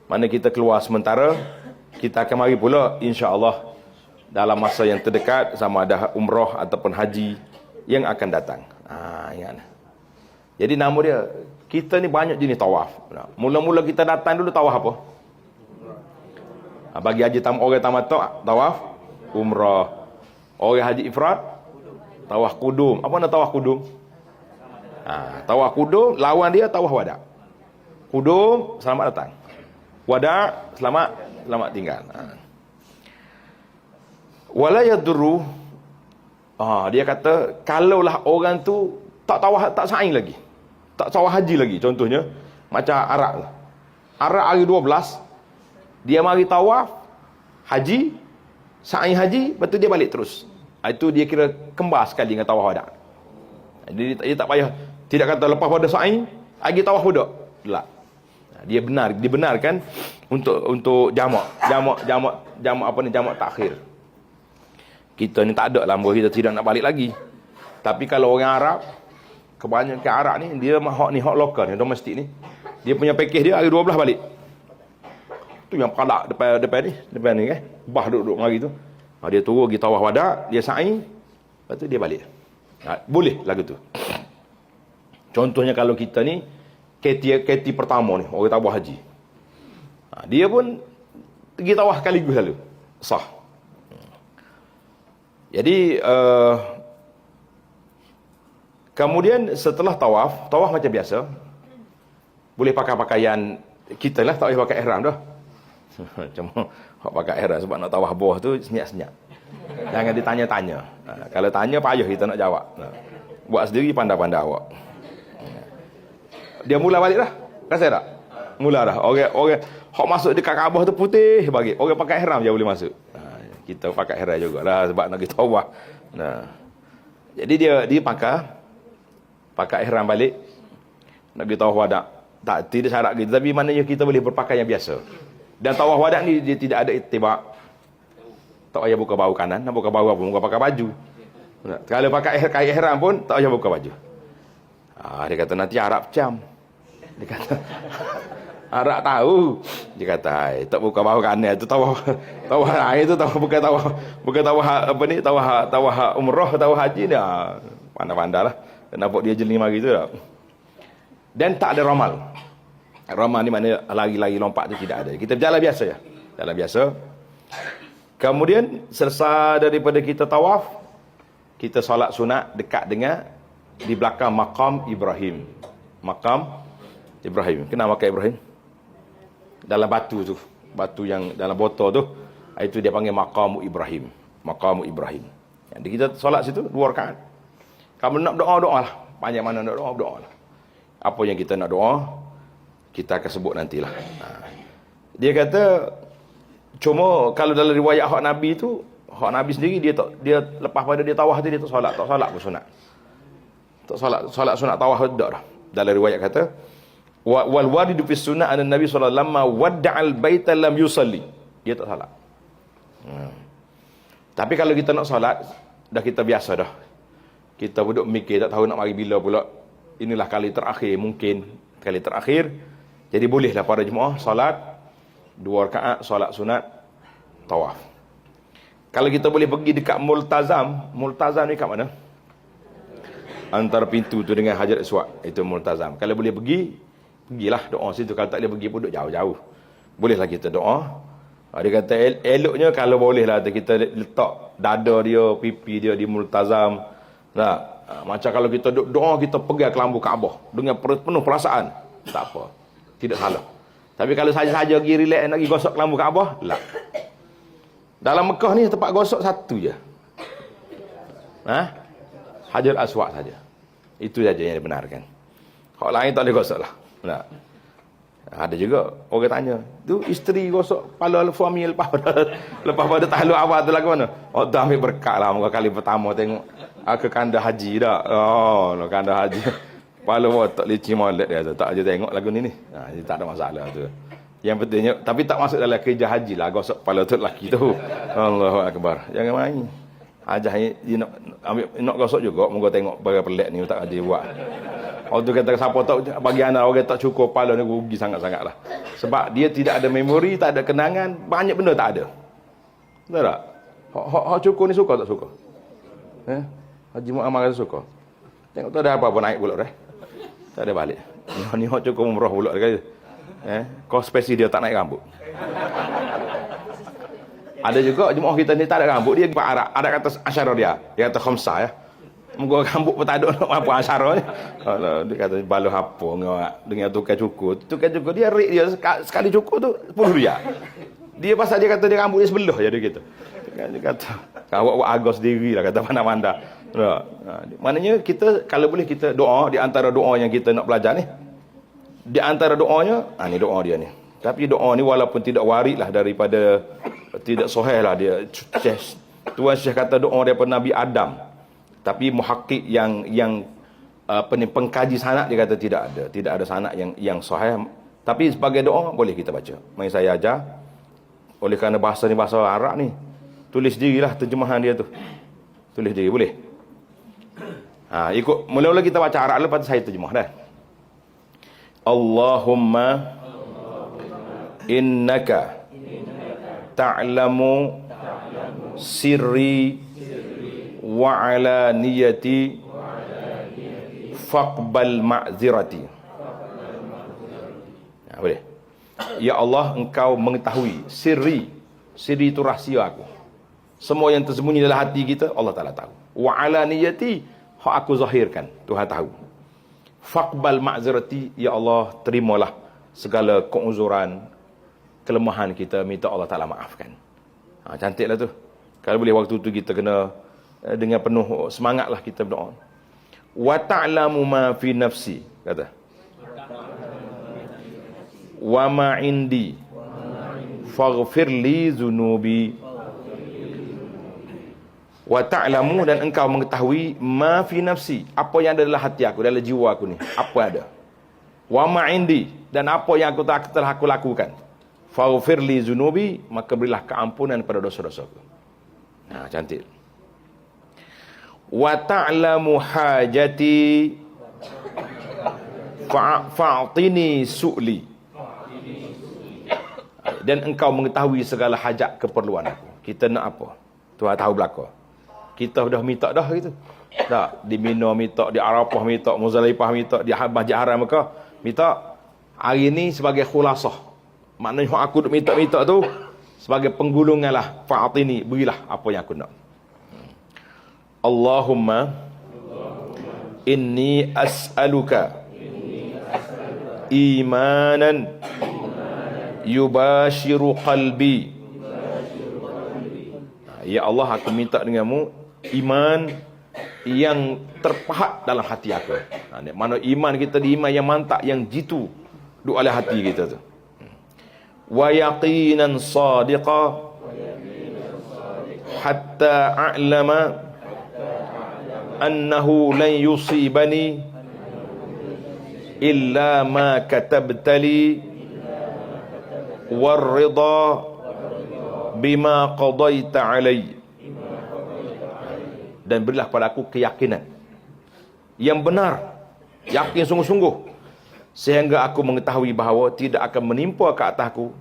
Mana kita keluar sementara, kita akan mari pula insya-Allah dalam masa yang terdekat, sama ada umrah ataupun haji yang akan datang. Ingat. Jadi nama dia, kita ni banyak jenis tawaf. Mula-mula kita datang dulu tawaf apa? Bagi haji orang tamattu tawaf umrah. Orang haji ifrad tawaf kudum. Apa nak tawaf kudum? Tawaf kudum lawan dia tawaf wada. Kudum selamat datang. Wada selamat tinggal. Wala yadurru. Dia kata kalaulah orang tu tak tawaf, tak sa'i lagi, tak tawaf haji lagi, contohnya macam Arab lah. Arab hari 12 dia mari tawaf haji, sa'i haji, lepas tu dia balik terus. Itu dia kira kembar sekali dengan tawaf wada. Jadi dia tak payah, tidak kata lepas pada sa'i lagi tawaf wada. Tak. Dia dibenarkan untuk jamak takhir. Kita ni tak ada lah, kita tidak nak balik lagi. Tapi kalau orang Arab, kebanyakan Arab ni dia hak lokal ni, domestik ni, dia punya package dia hari 12 balik. Tu yang palak depan ni kan. Bah duduk mari tu. Dia turun pergi tawaf wada, dia sa'i, lepas tu dia balik. Boleh lagu tu. Contohnya kalau kita ni KT pertama ni, orang tawaf haji. Dia pun pergi tawaf sekaligus lalu. Sah. Jadi kemudian setelah tawaf macam biasa. Boleh pakai pakaian kita lah, tak boleh pakai ihram dah. Cuma pakai ihram sebab nak tawaf bawah tu senyap-senyap. Jangan ditanya-tanya. Kalau tanya payah kita nak jawab. Buat sendiri pandai-pandai awak. Dia mula balik dah. Rasa tak? Mula dah. Orang hok masuk dekat Kaabah tu putih bagi. Orang pakai ihram je boleh masuk. Kita pakai ihram jugalah sebab nak pergi tawaf. Jadi dia pakai ihram balik. Nak pergi tawaf wada. Tak, tidak syarat gitu, tapi maknanya kita boleh berpakaian biasa. Dan tawaf wadah ni dia tidak ada ittiba'. Tak payah buka bahu kanan, nak buka bahu apa? Buka pakai baju. Kalau pakai kain ihram pun tak payah buka baju. Dia kata nanti Arab cam. Dia kata Arab tahu. Dia kata tak buka bahu kanan itu tawaf itu tawaf bukan tawaf apa ni tawaf umrah, tawaf haji dah. Pandai-pandailah. Nampak dia jeli mari tu tak. Dan tak ada ramal. Ramal ni mana lari-lari lompat tu tidak ada. Kita berjalan biasa ya. Jalan biasa. Kemudian selesai daripada kita tawaf, kita solat sunat dekat dengan di belakang makam Ibrahim. Makam Ibrahim. Kenapa makam Ibrahim? Dalam batu tu. Batu yang dalam botol tu. Itu dia panggil maqam Ibrahim. Maqam Ibrahim. Jadi kita solat situ 2 rakaat. Kalau nak doa lah. Panjang mana nak doa lah. Apa yang kita nak doa, kita akan sebut nantilah. Dia kata, cuma kalau dalam riwayat hak Nabi tu, hak Nabi sendiri dia lepas pada dia tawaf tu dia tak solat pun sunat. Tak solat sunat tawaf dak dah. Dalam riwayat kata wal waridu fi sunnah anna Nabi sallallahu alaihi wasallam wadda'al baita lam yusalli. Dia tak solat. Tapi kalau kita nak solat, dah kita biasa dah. Kita duduk mikir tak tahu nak mari bila pula. Inilah kali terakhir mungkin kali terakhir. Jadi bolehlah para jemaah solat 2 rakaat solat sunat tawaf. Kalau kita boleh pergi dekat Multazam ni kat mana? Antara pintu tu dengan Hajar Aswad, itu Multazam. Kalau boleh pergilah doa situ. Kalau tak boleh pergi pun duduk jauh-jauh. Bolehlah kita doa. Dia kata eloknya kalau bolehlah kita letak dada dia, pipi dia di Multazam. Nah, macam kalau kita doa kita pegang kelambu Kaabah dengan penuh perasaan, tak apa. Tidak salah. Tapi kalau saja-saja pergi relax nak pergi gosok kelambu Kaabah, lah. Dalam Mekah ni tempat gosok satu je. Hajar Aswad saja. Itu saja yang dibenarkan. Hak lain tak boleh gosok lah. Nah. Ada juga orang tanya, tu isteri gosok kepala suami lepas pada tahlul awal tu lagu mana? Oh, dah ambil berkat lah. Muka kali pertama tengok ke kanda haji dah. Oh, kanda haji. Kepala tak licin molek dia tu. Tak aja tengok lagu ni. Tak ada masalah tu. Yang pentingnya, tapi tak masuk dalam kerja haji lah. Gosok kepala tu lelaki tu. Allahu Akbar. Jangan main. Hajah ni nak gosok juga. Moga tengok barang pelik ni tak ada buat. Orang tu kata siapa tak bagi anak orang tak cukup kepala ni rugi sangat-sangat lah. Sebab dia tidak ada memori, tak ada kenangan, banyak benda tak ada. Betul tak? Hak cukup ni suka tak suka? Haji Muhammad kata suka. Tengok tu ada apa-apa naik pula dah. Tak ada balik. Ni hak cukup umrah pula dia kata. Kau spesies dia tak naik rambut. Ada juga jemaah kita ni tak ada rambut, dia Arab. Ada kata asyara dia kata khamsah ya. Muka rambut pun tak ada apa asyara ni. Dia kata balu apa dengan tukar cukur. Tukar cukur dia rate dia sekali cukur tu 10 riyal. Dia pasal dia kata dia rambut dia sebelah jadi gitu. Dia kata awak agak sendiri lah kata pandai-pandai. Maknanya kita kalau boleh kita doa di antara doa yang kita nak belajar ni. Di antara doanya, ni doa dia ni. Tapi doa ni walaupun tidak warid lah daripada tidak sahih lah dia. Tuan Syekh kata doa daripada Nabi Adam. Tapi muhakkik yang pengkaji sanad dia kata tidak ada sanad yang sahih. Tapi sebagai doa boleh kita baca. Mari saya ajar. Oleh kerana bahasa ni bahasa Arab ni, tulis dirilah terjemahan dia tu. Tulis diri boleh. Ikut mula-mula kita baca Arab lepas tu saya terjemah dah. Allahumma innaka ta'lamu sirri wa ala niyati faqbal ma'zirati. Boleh. Ya Allah, engkau mengetahui sirri itu rahsia aku. Semua yang tersembunyi dalam hati kita Allah Ta'ala tahu. Wa ala niyati, hak aku zahirkan, Tuhan tahu. Faqbal ma'zirati, ya Allah, terimalah segala keuzuran, kelemahan kita, minta Allah Ta'ala maafkan. Cantiklah tu. Kalau boleh waktu tu kita kena dengan penuh semangatlah kita berdoa. Wa ta'lamu ma fi nafsi, kata. Wa ma indi faghfir li dhunubi. Wa ta'lamu, dan engkau mengetahui ma fi nafsi, apa yang ada dalam hati aku, dalam jiwa aku ni, apa ada. Wa ma indi, dan apa yang telah aku lakukan. faghfir li zunubi, maka berilah keampunan pada dosa-dosaku. Nah, cantik. Wa ta'lamu hajati fa'atini su'li. Dan engkau mengetahui segala hajat keperluan aku. Kita nak apa? Tuhan tahu belaka. Kita dah minta dah gitu. Tak, di Mina minta, di Arafah minta, Muzdalifah minta, di Masjid Haram Mekah minta. Hari ni sebagai khulasah. Maknanya aku duk minta-minta tu sebagai penggulungan lah. Fa'atini, berilah apa yang aku nak. Allahumma inni as'aluka imanan yubashiru qalbi. Ya Allah, aku minta denganmu iman yang terpahat dalam hati aku. Mana iman kita di iman yang mantap, yang jitu duk oleh hati kita tu. Wa yaqinan sadiqa hatta a'lama annahu lan yusibani illa ma katabtali warridha bima qadaita alai. Dan berilah pada aku keyakinan yang benar, yakin sungguh-sungguh, sehingga aku mengetahui bahawa tidak akan menimpa ke atasku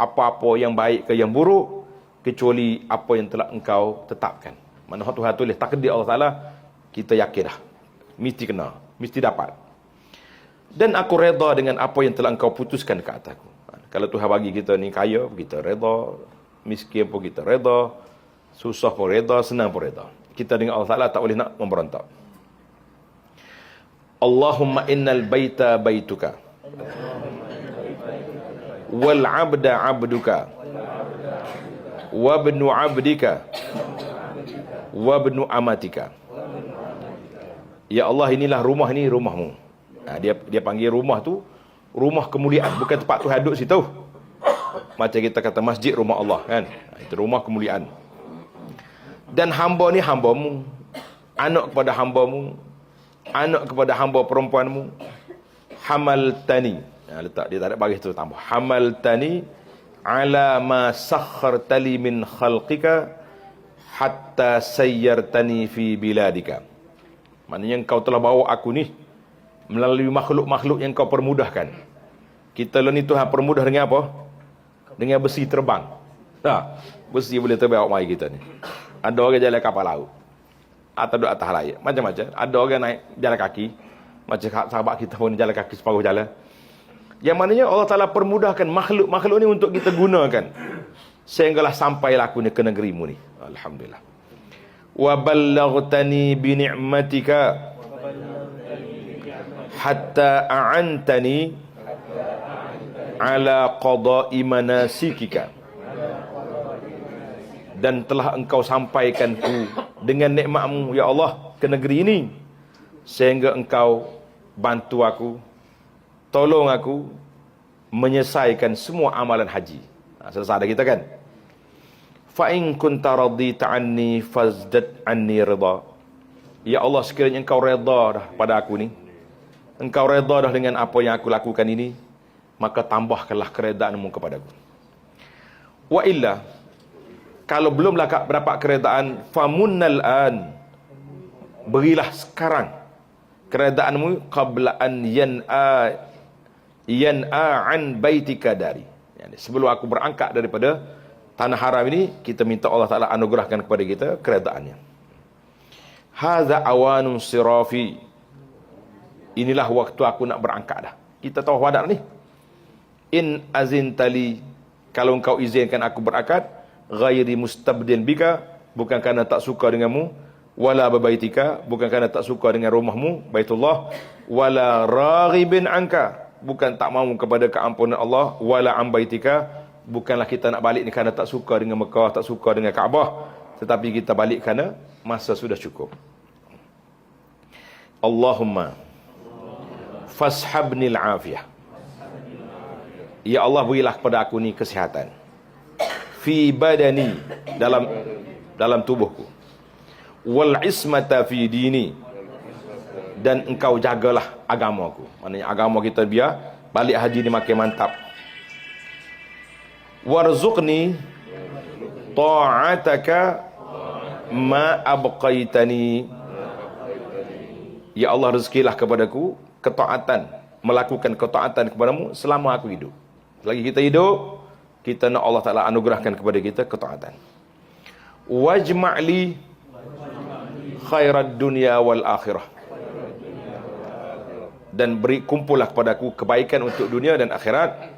apa-apa yang baik ke yang buruk kecuali apa yang telah engkau tetapkan. Mana Tuhan tulis takdir Allah Ta'ala, kita yakin dah, mesti kena, mesti dapat. Dan aku reda dengan apa yang telah engkau putuskan ke atasku. Kalau Tuhan bagi kita ni kaya, kita reda. Miskin pun kita reda. Susah pun reda, senang pun reda. Kita dengan Allah Ta'ala tak boleh nak memberontak. Allahumma innal baita baituka wal abda abduka wabnu abdika wabnu amatika. Ya Allah, inilah rumah ni rumahmu. Dia panggil rumah tu rumah kemuliaan, bukan tempat Tuhan duduk situ. Macam kita kata masjid rumah Allah kan. Itu rumah kemuliaan. Dan hamba ni hambamu, anak kepada hambamu, anak kepada hamba perempuanmu. Hamaltani, letak dia tak ada baris tu tambah. Hamaltani ala ma sakhartali min khalqika hatta sayyartani fi biladika. Maknanya engkau telah bawa aku ni melalui makhluk-makhluk yang kau permudahkan. Kita ni Tuhan permudah dengan apa? Dengan besi terbang. Besi boleh terbang mai kita ni. Ada orang jalan kapal laut atau duduk atas laut, macam-macam. Ada orang naik jalan kaki, macam sahabat kita pun jalan kaki separuh jalan. Yang maknanya Allah Ta'ala permudahkan makhluk-makhluk ni untuk kita gunakan, sehinggalah sampailah aku ni ke negerimu ni. Alhamdulillah. Wa ballaghtani bi ni'matika hatta a'antani ala qada'i manasikika. Dan telah engkau sampaikanku dengan nikmatmu ya Allah ke negeri ini, sehingga engkau bantu aku, tolong aku menyelesaikan semua amalan haji. Selesai dah kita kan. Fa in kunta radita anni fazdad anni ridha. Ya Allah, sekiranya engkau redha dah pada aku ni, engkau redha dah dengan apa yang aku lakukan ini, maka tambahkanlah keredaanmu kepadaku. Wa illa, kalau belumlah berdapat keredaan, famunnal an, berilah sekarang keredaanmu qabla an yan'a an baitika dari. Sebelum aku berangkat daripada tanah haram ini, kita minta Allah Ta'ala anugerahkan kepada kita keredaannya. Hadza awanun sirafi. Inilah waktu aku nak berangkat dah. Kita tahu wadah ni. In azintali, kalau engkau izinkan aku berangkat, ghairi mustabdin bika, bukan kerana tak suka denganmu, wala babaitika, bukan kerana tak suka dengan rumahmu Baitullah, wala raghibin anka, bukan tak mahu kepada keampunan Allah, wala an baitika, bukanlah kita nak balik ni kerana tak suka dengan Mekah, tak suka dengan Kaabah, tetapi kita balik kerana masa sudah cukup. Allahumma fashabnil afiyah. Ya Allah, berilah kepada aku ni kesihatan. Fi badani, dalam tubuhku. Wal ismata fi dini, dan engkau jagalah agamaku. Maknanya agama kita biar balik haji ni makin mantap. warzuqni ta'ataka ma abqaitani. Ya Allah, rezekilah kepadaku ketaatan, melakukan ketaatan kepadamu selama aku hidup. Selagi kita hidup, kita nak Allah Ta'ala anugerahkan kepada kita ketaatan. Wajma'li khairad dunya wal akhirah. Dan beri kumpullah kepadaku kebaikan untuk dunia dan akhirat.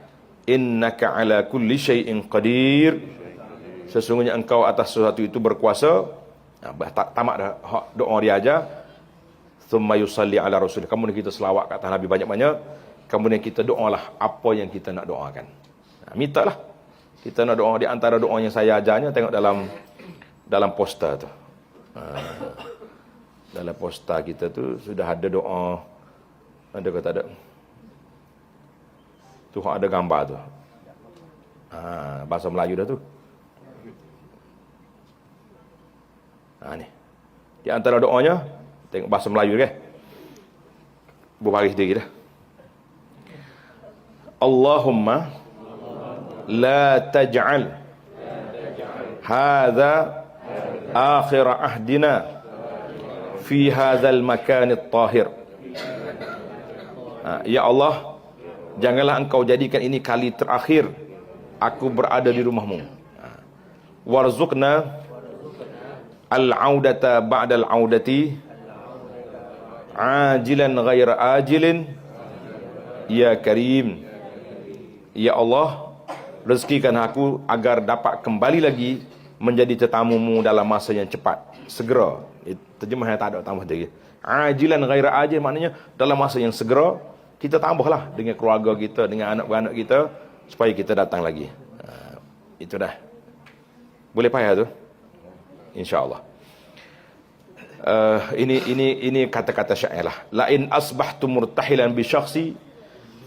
Innaka ala kulli syai'in qadir. Sesungguhnya engkau atas sesuatu itu berkuasa. Tamat dah doa dia aja. Thumma yusalli ala rasul. Kemudian kita selawat ke atas Nabi banyak-banyak. Kemudian kita doalah apa yang kita nak doakan. Mintalah. Kita nak doa, di antara doa yang saya ajarnya, tengok dalam poster tu. Dalam poster kita tu sudah ada doa. Ada ke tak ada? Tu ada gambar tu. Bahasa Melayu dah tu. Ni. Di antara doanya, tengok bahasa Melayu ke? Berbaris diri dah. Allahumma la taj'al hadha akhir ahdina fi hadzal makan at-tahir. Ya Allah, janganlah engkau jadikan ini kali terakhir aku berada di rumahmu. Warzuqna al-audata ba'da al-audati ajilan ghaira ajilin ya karim. Ya Allah, rezekikan aku agar dapat kembali lagi menjadi tetamumu dalam masa yang cepat, segera. Terjemah yang tak ada tambah lagi. Ajilan ghaira ajil maknanya dalam masa yang segera. Kita tambahlah dengan keluarga kita, dengan anak-anak kita, supaya kita datang lagi. Itu dah. Boleh payah tu? InsyaAllah. Ini kata-kata syair lah. La in asbahtu murtahilan bi syakhsi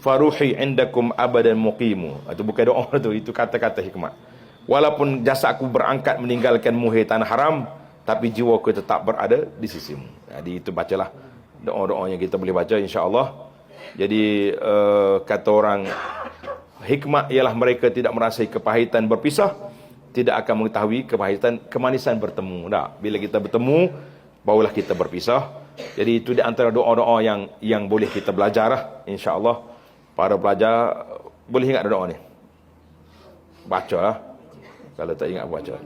faruhi indakum abadan muqimu. Itu bukan doa tu, itu kata-kata hikmat. Walaupun jasadku berangkat meninggalkan muhir tanah haram, tapi jiwaku tetap berada di sisimu. Jadi itu bacalah doa-doa yang kita boleh baca, insya-Allah. Jadi kata orang, hikmah ialah mereka tidak merasai kepahitan berpisah, tidak akan mengetahui kemanisan bertemu. Bila kita bertemu, barulah kita berpisah. Jadi itu di antara doa-doa yang boleh kita belajar lah, insya-Allah. Para pelajar boleh ingat doa ni. Baca lah. Kalau tak ingat baca.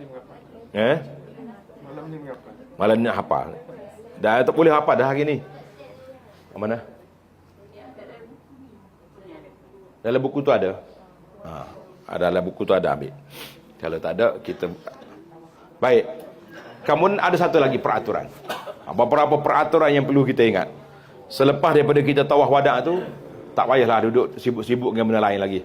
Malam ni hafal. Dah tak boleh hafal dah hari ni. Mana? Dalam buku tu ada. Dalam buku tu ada, ambil. Kalau tak ada, kita... Baik. Kemudian ada satu lagi peraturan. Beberapa peraturan yang perlu kita ingat. Selepas daripada kita tawaf wada' tu, tak payahlah duduk sibuk-sibuk dengan benda lain lagi.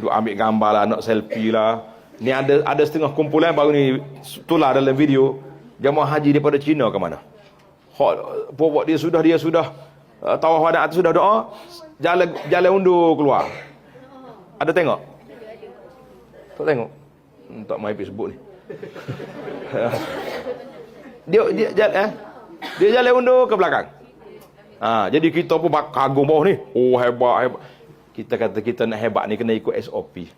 Duduk ambil gambar lah, nak selfie lah. Ni ada setengah kumpulan baru ni tular dalam video. Jemaah haji daripada China ke mana? Pokok dia sudah tawaf wada' tu sudah doa, jalan undur keluar. Ada tengok? Tak tengok? Tak main Facebook ni. Dia jalan undur ke belakang. Jadi kita pun kagum bawah ni. Oh, hebat. Kita kata kita nak hebat ni kena ikut SOP.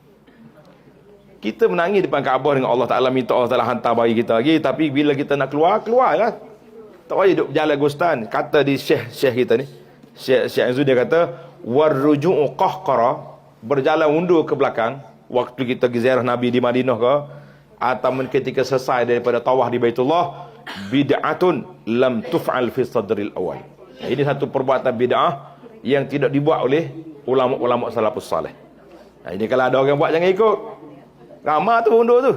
Kita menangis depan Kaabah dengan Allah Ta'ala, minta Allah Ta'ala hantar bagi kita lagi. Tapi bila kita nak keluarlah. Tak payah duduk berjalan gostan. Kata di Syekh kita ni, Syekh Azul, dia kata, warruju'u qahqara, berjalan undur ke belakang, waktu kita ziarah Nabi di Madinah ke, atau ketika selesai daripada tawaf di Baitullah, bid'atun lam tuf'al fi sadril awal. Ini satu perbuatan bid'ah yang tidak dibuat oleh ulama-ulama salafus salih. Ini kalau ada orang buat, jangan ikut. Ramah tu undur tu.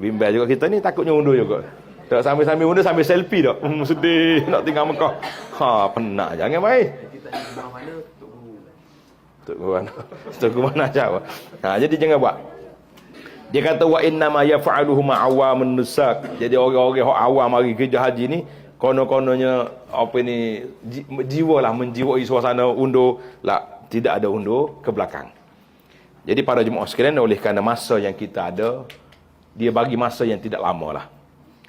Bimbang juga kita ni, takutnya undur juga. Tak sambil-sambil undur, sambil selfie tak. Sedih nak tinggal Mekah. Penat, jangan main. Tok guru mana? Tok guru mana jawab. Jadi jangan buat. Dia kata wa inna ma yaf'aluhu ma'awamun nusak. Jadi orang-orang yang awam mari kerja haji ni, kono-kononya apa ni, jiwalah menjiwai suasana undur lah, tidak ada undur ke belakang. Jadi para jemaah sekalian, oleh kerana masa yang kita ada, dia bagi masa yang tidak lama lah.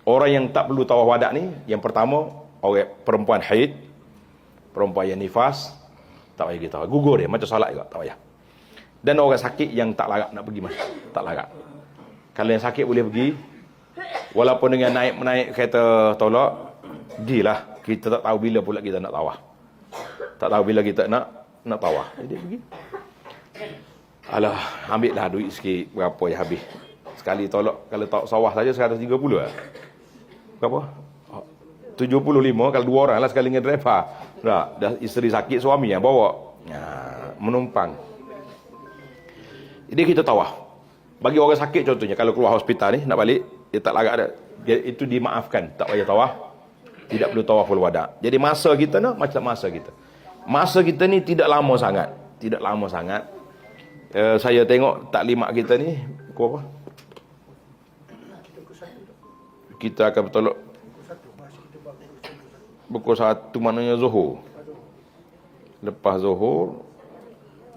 Orang yang tak perlu tawaf wada' ni, yang pertama, orang perempuan haid, perempuan yang nifas, tak payah kita gugur dia, macam solat juga, tak payah. Dan orang sakit yang tak larat nak pergi masjid, tak larat. Kalau yang sakit boleh pergi, walaupun dengan naik kereta tolak, pergilah. Kita tak tahu bila pula kita nak tawaf. Tak tahu bila kita nak tawaf. Jadi pergi. Alah, ambil lah duit sikit, berapa yang habis. Sekali tolak, kalau tak sawah saja 130 lah. Berapa? 75, kalau 2 orang lah sekali dengan driver. Dah isteri sakit, suami yang bawa. Menumpang. Jadi kita tawaf. Bagi orang sakit contohnya, kalau keluar hospital ni, nak balik, dia tak larat dah. Itu dimaafkan, tak payah tawaf. Tidak perlu tawaful wada. Jadi masa kita ni, macam masa kita. Masa kita ni tidak lama sangat. Tidak lama sangat. Saya tengok taklimat kita ni, pukul apa? Kita akan bertolak pukul 1 maknanya Zuhur. Lepas Zuhur,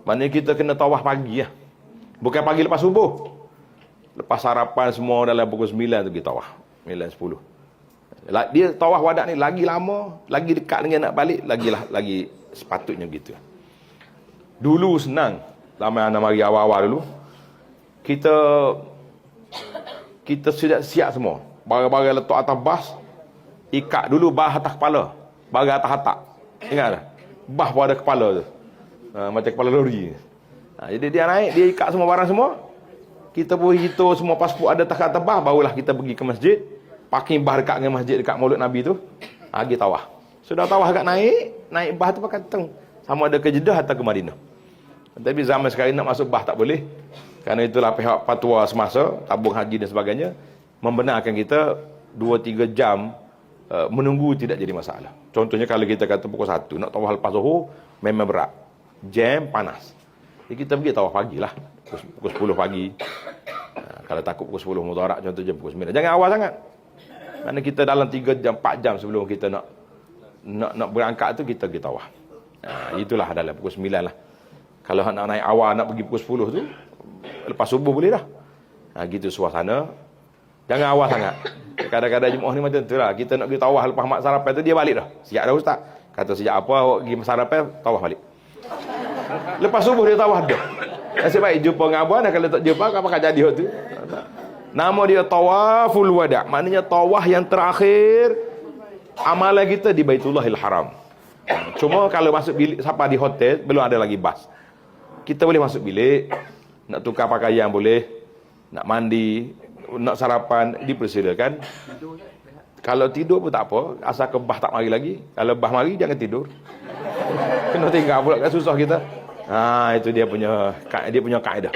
maknanya kita kena tawaf pagi lah. Bukan pagi lepas subuh. Lepas sarapan semua dalam pukul 9 tu kita tawaf. 9, 10. Dia tawaf wadak ni lagi lama, lagi dekat dengan nak balik, lagi sepatutnya gitu. Dulu senang. Lama anak mari awal-awal dulu. Kita sudah siap semua. Barang-barang letak atas bas, ikat dulu bah atas kepala. Barang atas hatak. Ingat tak? Bah pada kepala tu. Macam kepala lori. Jadi dia naik, dia ikat semua barang semua. Kita pun hitung semua pasport ada atas bah, barulah kita pergi ke masjid. Parking bah dekat dengan masjid, dekat Maulid Nabi tu. Pergi tawaf. Sudah tawaf agak naik bah tu pakai teng. Sama ada ke Jeddah atau ke Madinah. Tapi zaman sekarang nak masuk bah tak boleh. Kerana itulah pihak fatwa semasa, tabung haji dan sebagainya, membenarkan kita 2-3 jam menunggu tidak jadi masalah. Contohnya kalau kita kata pukul 1 nak tawaf lepas Zuhur, memang berat. Jam panas. Jadi kita pergi tawaf pagi lah. Pukul 10 pagi. Kalau takut pukul 10 mutarak contohnya pukul 9. Jangan awal sangat. Kerana kita dalam 3 jam, 4 jam sebelum kita nak berangkat tu kita pergi tawaf. Itulah dalam pukul 9 lah. Kalau nak naik awal nak pergi pukul 10 tu, lepas subuh boleh dah. Gitu suasana. Jangan awal sangat. Kadang-kadang Jumaat ni macam tu lah. Kita nak pergi tawaf lepas mak sarapan tu, dia balik dah. Siap dah ustaz. Kata sejak apa awak pergi sarapan, tawaf balik. Lepas subuh dia tawaf dah. Nasib baik jumpa dengan abang, kalau tak jumpa, apa akan jadi waktu tu? Nama dia tawaful wada'. Maknanya tawaf yang terakhir amalan kita di Baitullahil Haram. Cuma kalau masuk bilik, siapa di hotel, belum ada lagi bas. Kita boleh masuk bilik, nak tukar pakaian boleh, nak mandi, nak sarapan, dipersilakan. Kalau tidur pun tak apa, asal ke bah tak mari lagi. Kalau bah mari, jangan tidur. Kena tinggal pula, kan susah kita. Itu dia punya kaedah.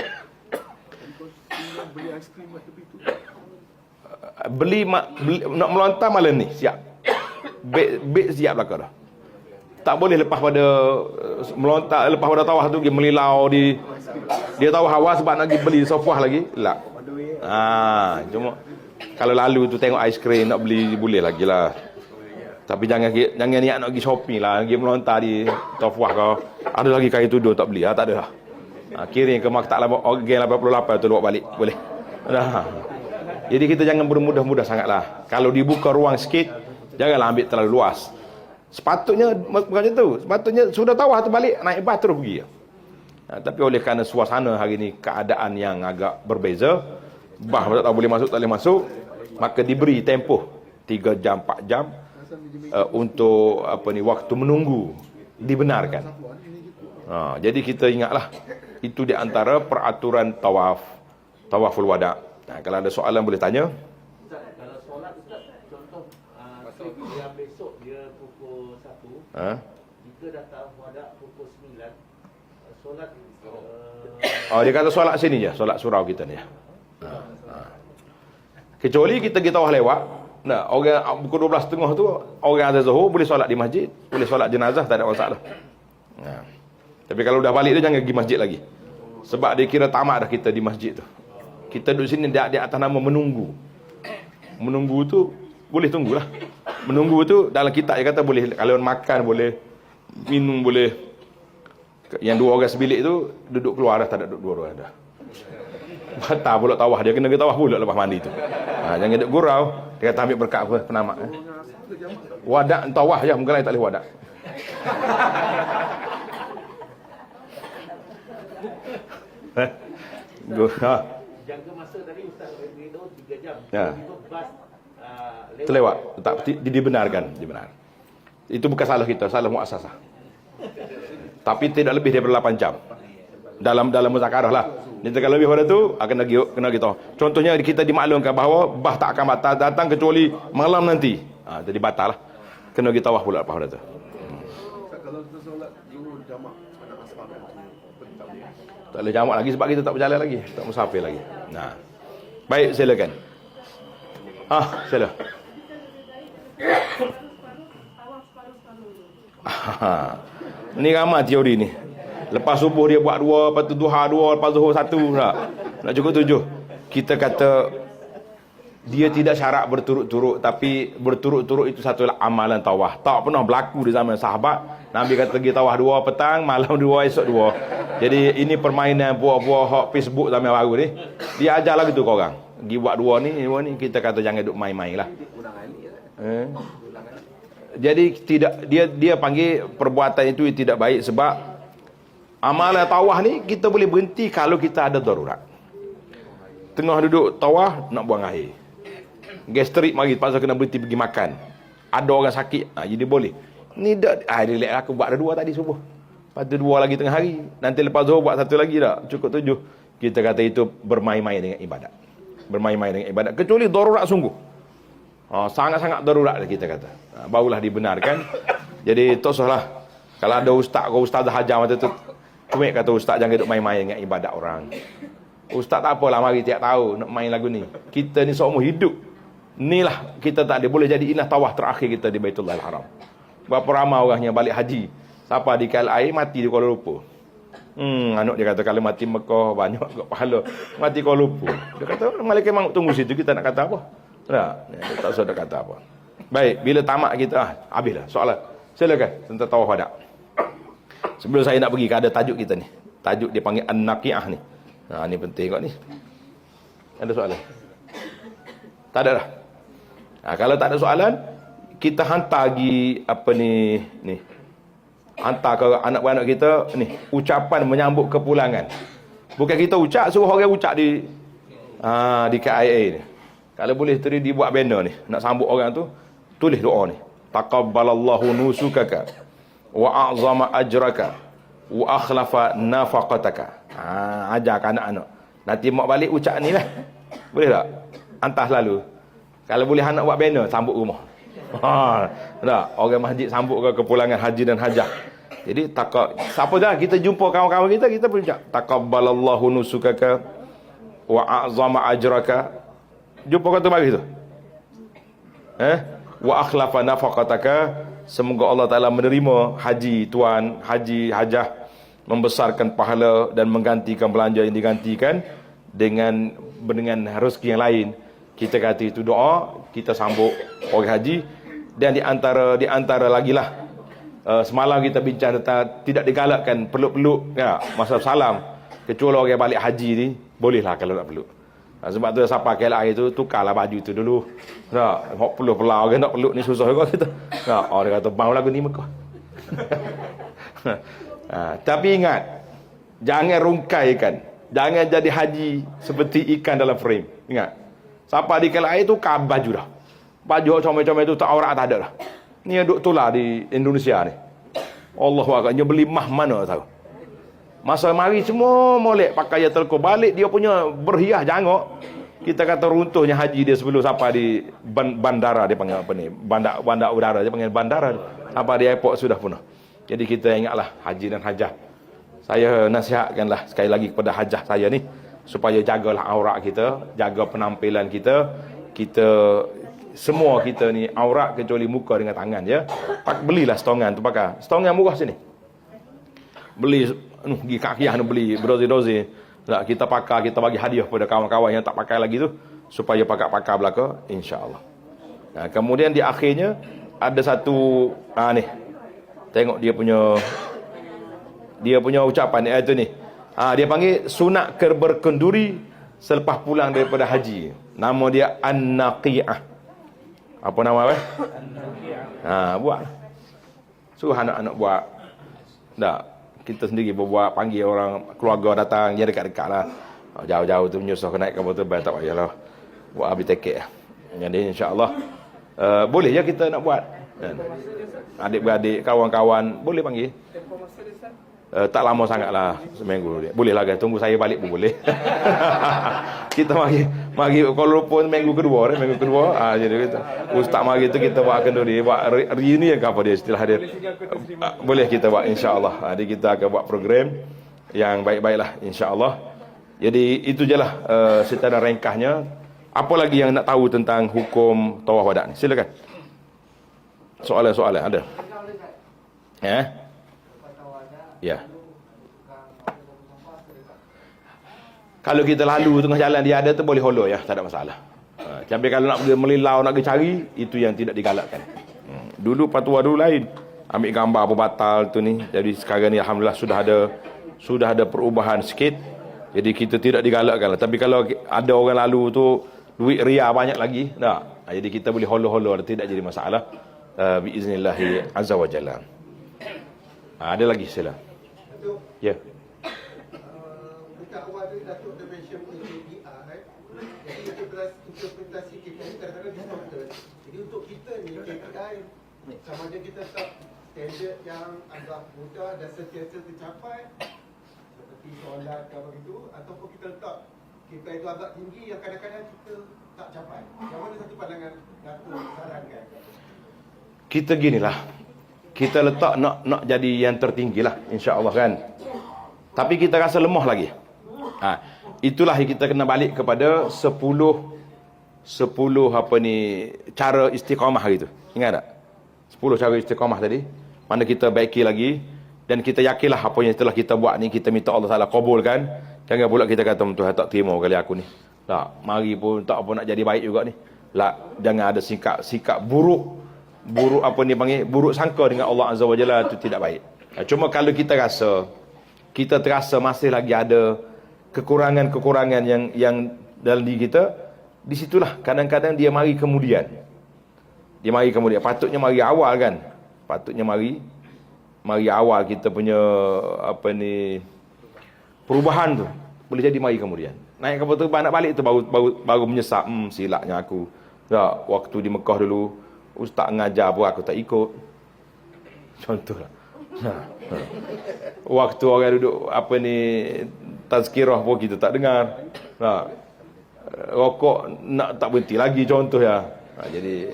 Beli nak melontar malam ni, siap. Beg siap belakang dah. Tak boleh lepas pada melontar, lepas pada tawaf tu pergi melilau dia tawaf awal sebab nak pergi beli sofah lagi. Tak. Cuma kalau lalu tu tengok aiskrim nak beli boleh lagi lah. Tapi jangan niat nak pergi shopping lah, pergi melontar di tawaf kau. Ada lagi kain tudung tak beli, tak ada lah. Kirim ke maktab Gen 88 tu bawa balik, boleh. Jadi kita jangan bermudah-mudah sangatlah. Kalau dibuka ruang sikit, janganlah ambil terlalu luas. Sepatutnya macam tu. Sepatutnya sudah tawaf tu balik, naik bas terus pergi. Tapi oleh kerana suasana hari ni keadaan yang agak berbeza, bah tak tahu boleh masuk tak boleh masuk, maka diberi tempoh 3 jam 4 jam untuk waktu menunggu dibenarkan. Jadi kita ingatlah itu di antara peraturan tawaful wada'. Kalau ada soalan boleh tanya. Kalau solat Ustaz, contoh yang besok dia pukul 1, kita datang wada' pukul 9, solat dia kata solat sini je, solat surau kita ni. Kecuali kita tawaf lewat. Orang pukul 12.30 tu orang azan Zuhur boleh solat di masjid, boleh solat jenazah, tak ada masalah. Tapi kalau dah balik tu jangan pergi masjid lagi. Sebab dia kira tamat dah kita di masjid tu. Kita duduk sini di atas nama menunggu. Menunggu tu boleh tunggulah. Menunggu tu dalam kitab dia kata boleh, kalau makan boleh, minum boleh. Yang 2 orang sebilik tu duduk keluar dah, tak ada duduk 2 orang dah. Batal pula tawaf, dia kena ke tawaf pula lepas mandi tu. Jangan duduk gurau. Dia kata ambil berkat apa penamak. Wadak tawaf je, bukan lain tak boleh wadak. Jangka masa tadi Ustaz beritahu 3 jam. Ya. Tiba bas Terlewat. Tak dibenarkan, Itu bukan salah kita, salah muassasah. Tapi tidak lebih daripada 8 jam. Dalam muzakarah lah. Ni kalau lebih pada tu kena kita. Contohnya kita dimaklumkan bahawa bah tak akan batal datang kecuali malam nanti. Jadi batal lah. Kena kita tahu pula pada tu. Kalau kita solat zuhur jamak pada asar Tak boleh jamak lagi sebab kita tak berjalan lagi, tak musafir lagi. Nah. Baik, silakan. Sila. Ni ramai teori ni. Lepas subuh dia buat 2, lepas tu duha 2, lepas zuhur 1 tak. Nak cukup 7. Kita kata dia tidak syarat berturut-turut, tapi berturut-turut itu satu amalan tawaf. Tak pernah berlaku di zaman sahabat. Nabi kata pergi tawaf 2 petang, malam 2, esok 2. Jadi ini permainan buah-buah hak Facebook zaman baru ni. Dia ajar lagi tu korang. Pergi buat 2 ni, kita kata jangan duk main-main lah. Jadi tidak dia panggil perbuatan itu tidak baik sebab amalan tawaf ni kita boleh berhenti kalau kita ada darurat. Tengah duduk tawaf nak buang air. Gastrik mari pasal kena berhenti pergi makan. Ada orang sakit, jadi boleh. Ni dak relax aku buat ada 2 tadi subuh. Lepas tu 2 lagi tengah hari. Nanti lepas zuhur buat 1 lagi dah. Cukup 7. Kita kata itu bermain-main dengan ibadat. Bermain-main dengan ibadat kecuali darurat sungguh. Sangat-sangat darurat kita kata. Barulah dibenarkan. Jadi tak usahlah. Kalau ada ustaz hajar macam tu, cumik kata ustaz jangan duk main-main dengan ibadat orang. Ustaz tak apalah mari tiap tahun nak main lagu ni. Kita ni seumur hidup. Inilah kita tak ada boleh jadi inilah tawaf terakhir kita di Baitullahil Haram. Berapa ramai orangnya balik haji. Siapa di kal air mati di Kuala Lumpur. Anak dia kata kalau mati Mekah banyak kat pahala. Mati Kuala Lumpur. Dia kata malaikat memang tunggu situ kita nak kata apa? Tak usah nak kata apa. Baik, bila tamat kita habislah soalan. Silakan tentang tawaf wada. Sebelum saya nak pergi ke ada tajuk kita ni. Tajuk dia panggil An-Naqi'ah ni. Ni penting kot ni. Ada soalan? Tak ada dah. Kalau tak ada soalan, kita hantar lagi apa ni. Hantar ke anak-anak kita ni ucapan menyambut kepulangan. Bukan kita ucap, suruh orang ucap di KIA ni. Kalau boleh tadi dibuat banner ni, nak sambut orang tu, tulis doa ni. Taqabbalallahu nusukaka wa a'zama ajraka wa akhlafa nafaqataka. Ajar anak-anak. Nanti mak balik ucap ni lah. Boleh tak? Hantar selalu. Kalau boleh anak buat banner sambut rumah. Tak, orang masjid sambut ke kepulangan haji dan hajah. Jadi siapa dah kita jumpa kawan-kawan kita berucap taqabbalallahu nusukaka wa a'zama ajraka. Jumpa kata mari tu. Wa akhlafa nafaqataka, semoga Allah Taala menerima haji tuan, haji hajah, membesarkan pahala dan menggantikan belanja yang digantikan dengan rezeki yang lain. Kita kata itu doa, kita sambut orang haji. Dan di antara lagi lah, semalam kita bincang tentang tidak digalakkan peluk-peluk masa salam, kecuali orang balik haji ni bolehlah kalau nak peluk. Sebab tu siapa KLI tu tukarlah baju tu dulu. Hok peluk pelau orang nak peluk ni susah juga kita. Dia kata bau lagu ni Mekah. Tapi ingat, jangan rungkaikan, jangan jadi haji seperti ikan dalam frame. Ingat, siapa di KLI tu kah baju dah. Baju comel-comel tu tak aurat tak ada dah. Ni duk tular di Indonesia ni. Allahu akbar, dia beli mah mana tahu. Masa mari semua molek pakai telko balik dia punya berhias jangok. Kita kata runtuhnya haji dia sebelum sampai di bandara, dia panggil apa ni? Bandar udara dia panggil bandara. Sampai di airport sudah penuh. Jadi kita ingatlah haji dan hajah. Saya nasihatkanlah sekali lagi kepada hajah saya ni supaya jagalah aurat kita, jaga penampilan kita. Semua kita ni aurat kecuali muka dengan tangan ya. Belilah stongan tu pakai. Stongan murah sini. Beli pergi kakiah beli berdozi-dozi. Kita pakai, kita bagi hadiah pada kawan-kawan yang tak pakai lagi tu supaya pakai belaka insya-Allah. Kemudian di akhirnya ada satu ni. Tengok dia punya ucapan itu ni. Dia panggil sunat berkenduri selepas pulang daripada haji. Nama dia An-Naqi'ah. Apa nama apa? Buat. Suruh anak-anak buat. Tak. kita sendiri buat panggil orang keluarga datang, dia dekat-dekat lah. Jauh-jauh tu menyusah naik kapal terbang, tak payahlah buat habis tiket. Jadi insya-Allah boleh je kita nak buat. Kan? Adik-beradik, kawan-kawan boleh panggil. Tak lama sangat lah, seminggu. Boleh lah kan, tunggu saya balik pun boleh. Kita mari Kuala Lumpur minggu kedua. Jadi kita ustaz mari tu kita buat kenduri, buat reunion ke apa dia istilah dia. Boleh kita buat insya-Allah. Jadi kita akan buat program yang baik-baiklah insya-Allah. Jadi itu je lah secara ringkasnya. Apa lagi yang nak tahu tentang hukum tawaf wada ni? Silakan. Soalan-soalan ada? Ya. Kalau kita lalu tengah jalan dia ada tu boleh hollow ya, tak ada masalah. Tapi kalau nak pergi melilau, nak pergi cari, itu yang tidak digalakkan. Dulu fatwa dulu lain. Ambil gambar apa batal tu ni. Jadi sekarang ni alhamdulillah sudah ada perubahan sikit. Jadi kita tidak digalakkan. Tapi kalau ada orang lalu tu duit ria banyak lagi, tak. Jadi kita boleh hollow-hollow, tidak jadi masalah. Biiznillah azza wa jalla. Ada lagi sila. Ya. Dekat awal tu Datuk dah mention KPR kan. Jadi interpretasi KPI ni kadang-kadang distorted. Jadi untuk kita ni KPI sama ada kita tak standard yang agak mudah dan sentiasa tercapai seperti solat ke apa gitu, ataupun kita letak KPI itu agak tinggi yang kadang-kadang kita tak capai. Yang mana satu pandangan Datuk sarankan? Kita ginilah. Kita letak nak jadi yang tertinggi lah insya-Allah kan. Tapi kita rasa lemah lagi. Itulah yang kita kena balik kepada 10 apa ni cara istiqamah gitu. Ingat tak? 10 cara istiqamah tadi. Mana kita baiki lagi dan kita yakinlah apa yang telah kita buat ni kita minta Allah Taala kabulkan. Jangan pula kita kata Tuhan tak terima kali aku ni. Tak, mari pun tak apa nak jadi baik juga ni. Jangan ada sikap buruk apa ni panggil, buruk sangka dengan Allah Azza wa Jalla, itu tidak baik. Cuma kalau kita terasa masih lagi ada kekurangan-kekurangan yang dalam diri kita, di situlah kadang-kadang dia mari kemudian. Patutnya mari awal kan. Patutnya mari awal kita punya apa ni perubahan tu. Boleh jadi mari kemudian. Naik kapal terbang nak balik tu baru menyesal, silapnya aku. Tak, waktu di Mekah dulu ustaz ngajar pun aku tak ikut. Contohlah. Waktu orang duduk apa ni tazkirah pun kita tak dengar. Rokok nak tak berhenti lagi contoh ya. Jadi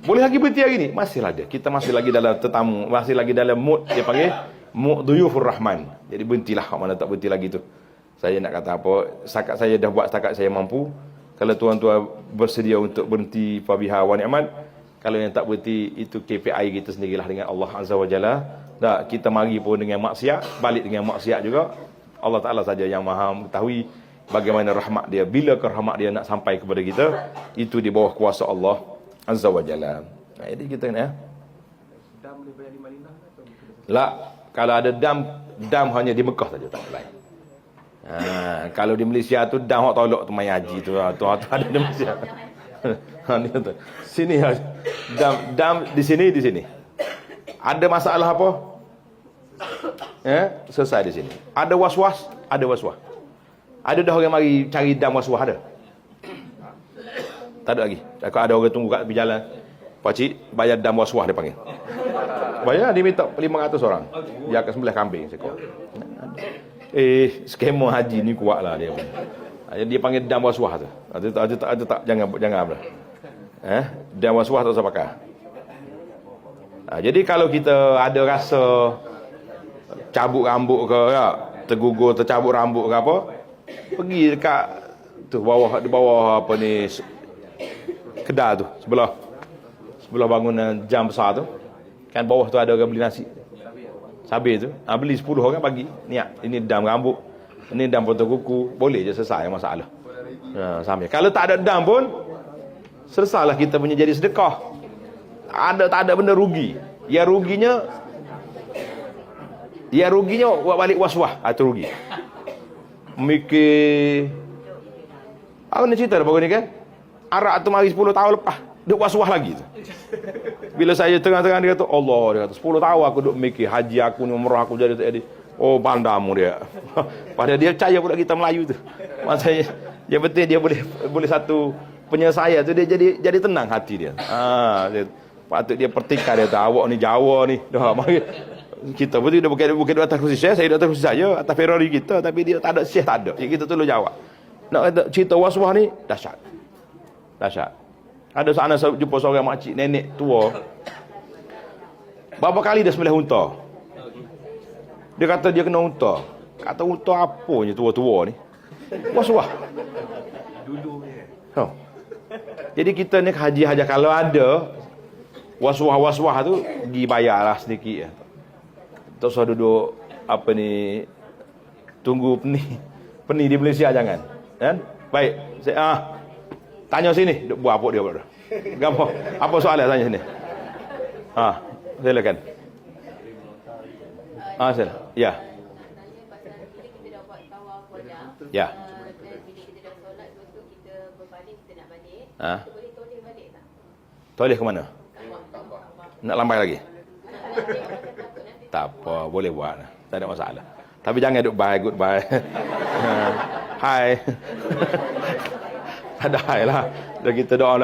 boleh lagi berhenti hari ni? Masih ada. Kita masih lagi dalam tetamu, masih lagi dalam mood dia panggil mood duyufur rahman. Jadi berhentilah kalau mana tak berhenti lagi tu. Saya nak kata apa? Setakat saya dah buat, setakat saya mampu. Kalau tuan-tuan bersedia untuk berhenti fabiha wa ni'mat, kalau yang tak berhenti itu KPI kita sendirilah dengan Allah Azza wa Jalla. Tak, kita mari pun dengan maksiat, balik dengan maksiat juga. Allah Taala saja yang Maha mengetahui bagaimana rahmat dia. Bila ke rahmat dia nak sampai kepada kita, itu di bawah kuasa Allah Azza wa Jalla. Jadi kita kena Dam boleh bayar di Madinah atau lah, kalau ada dam hanya di Mekah saja, tak lain. Kalau di Malaysia tu dam hok tolak tu mai haji tu ada di Malaysia. Sini dam di sini. Ada masalah apa? Selesai di sini. Ada was-was. Ada dah orang mari cari dam was-was ada? Tak ada lagi. Kalau ada orang tunggu kat tepi jalan, pakcik bayar dam was-was dia panggil. Bayar dia minta 500 orang. Dia akan sembelih kambing seekor. Skema haji ni kuatlah dia. Dia panggil dam was-was tu. Ada tak jangan apa. Dam was-was tak usah pakai. Jadi kalau kita ada rasa cabut rambut ke ya, tercabut rambut ke apa, pergi dekat tu bawah apa ni kedai tu sebelah bangunan jam besar tu kan, bawah tu ada orang beli nasi sabir tu, beli 10 orang bagi niat ini dam rambut, ini dam potong kuku, boleh je selesai masalah. Sambil kalau tak ada dam pun selesailah kita punya jadi sedekah. Tak ada benda rugi. Ya ruginya buat balik was-was, itu rugi. Mikir apa ni cerita baru ni kan? Arak tu mari 10 tahun lepas. Duk was-was lagi tu. Bila saya tengah-tengah dia kata, Allah, dia kata 10 tahun aku duk mikir haji aku ni, umrah aku jadi. Oh, bandamu dia. Padahal dia percaya pula kita Melayu tu. Maksudnya yang penting dia boleh satu penyelesaian tu, dia jadi tenang hati dia. Patut dia pertikaian, dia tahu awak ni Jawa ni. Dah mari kita pun dia bukan atas kursi saya di atas kursi saya, atas Ferrari kita, tapi dia tak ada syekh, tak ada. Kita tolong jawab. Nak kata cerita was-was ni dahsyat. Dahsyat. Ada sana jumpa seorang makcik nenek tua. Berapa kali dia sembelih unta? Dia kata dia kena unta. Kata unta apanya tua-tua ni? Was-was. Oh. Jadi kita ni haji kalau ada was-was tu dibayarlah sedikit. Tak usah duduk apa ni tunggu peni di Malaysia jangan. Kan? Baik, saya tanya sini, duk buat apa dia pula. Gampang. Apa soalan tanya sini? Silakan. Sila. Ya. Nak tanya pasal bila kita dah buat tawaf wada. Ya. Dan bila kita dah solat, lepas tu kita berbalik, kita nak balik. Ha? Kita boleh toleh balik tak? Toleh ke mana? Nak lambai lagi? Nanti Tak apa, boleh buat. Tak ada masalah. Tapi jangan duk goodbye. Hai. Tak ada hai lah. Dah kita doa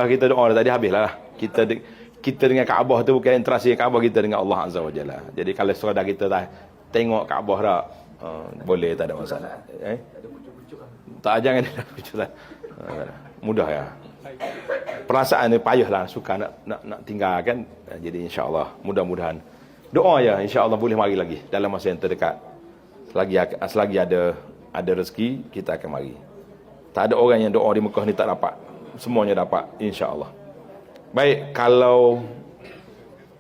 dah tadi habislah. Kita dengan Kaabah tu bukan interaksi Kaabah, kita dengan Allah Azza wa Jalla. Jadi kalau saudara kita dah tengok Kaabah dah, boleh, tak ada masalah. Tak, jangan ada puculan. Mudah ya. Perasaan ni payahlah, suka nak tinggalkan. Jadi insya-Allah mudah-mudahan doa ya, insya-Allah boleh mari lagi dalam masa yang terdekat. Selagi ada rezeki kita akan mari. Tak ada orang yang doa di Mekah ni tak dapat. Semuanya dapat insya-Allah. Baik, kalau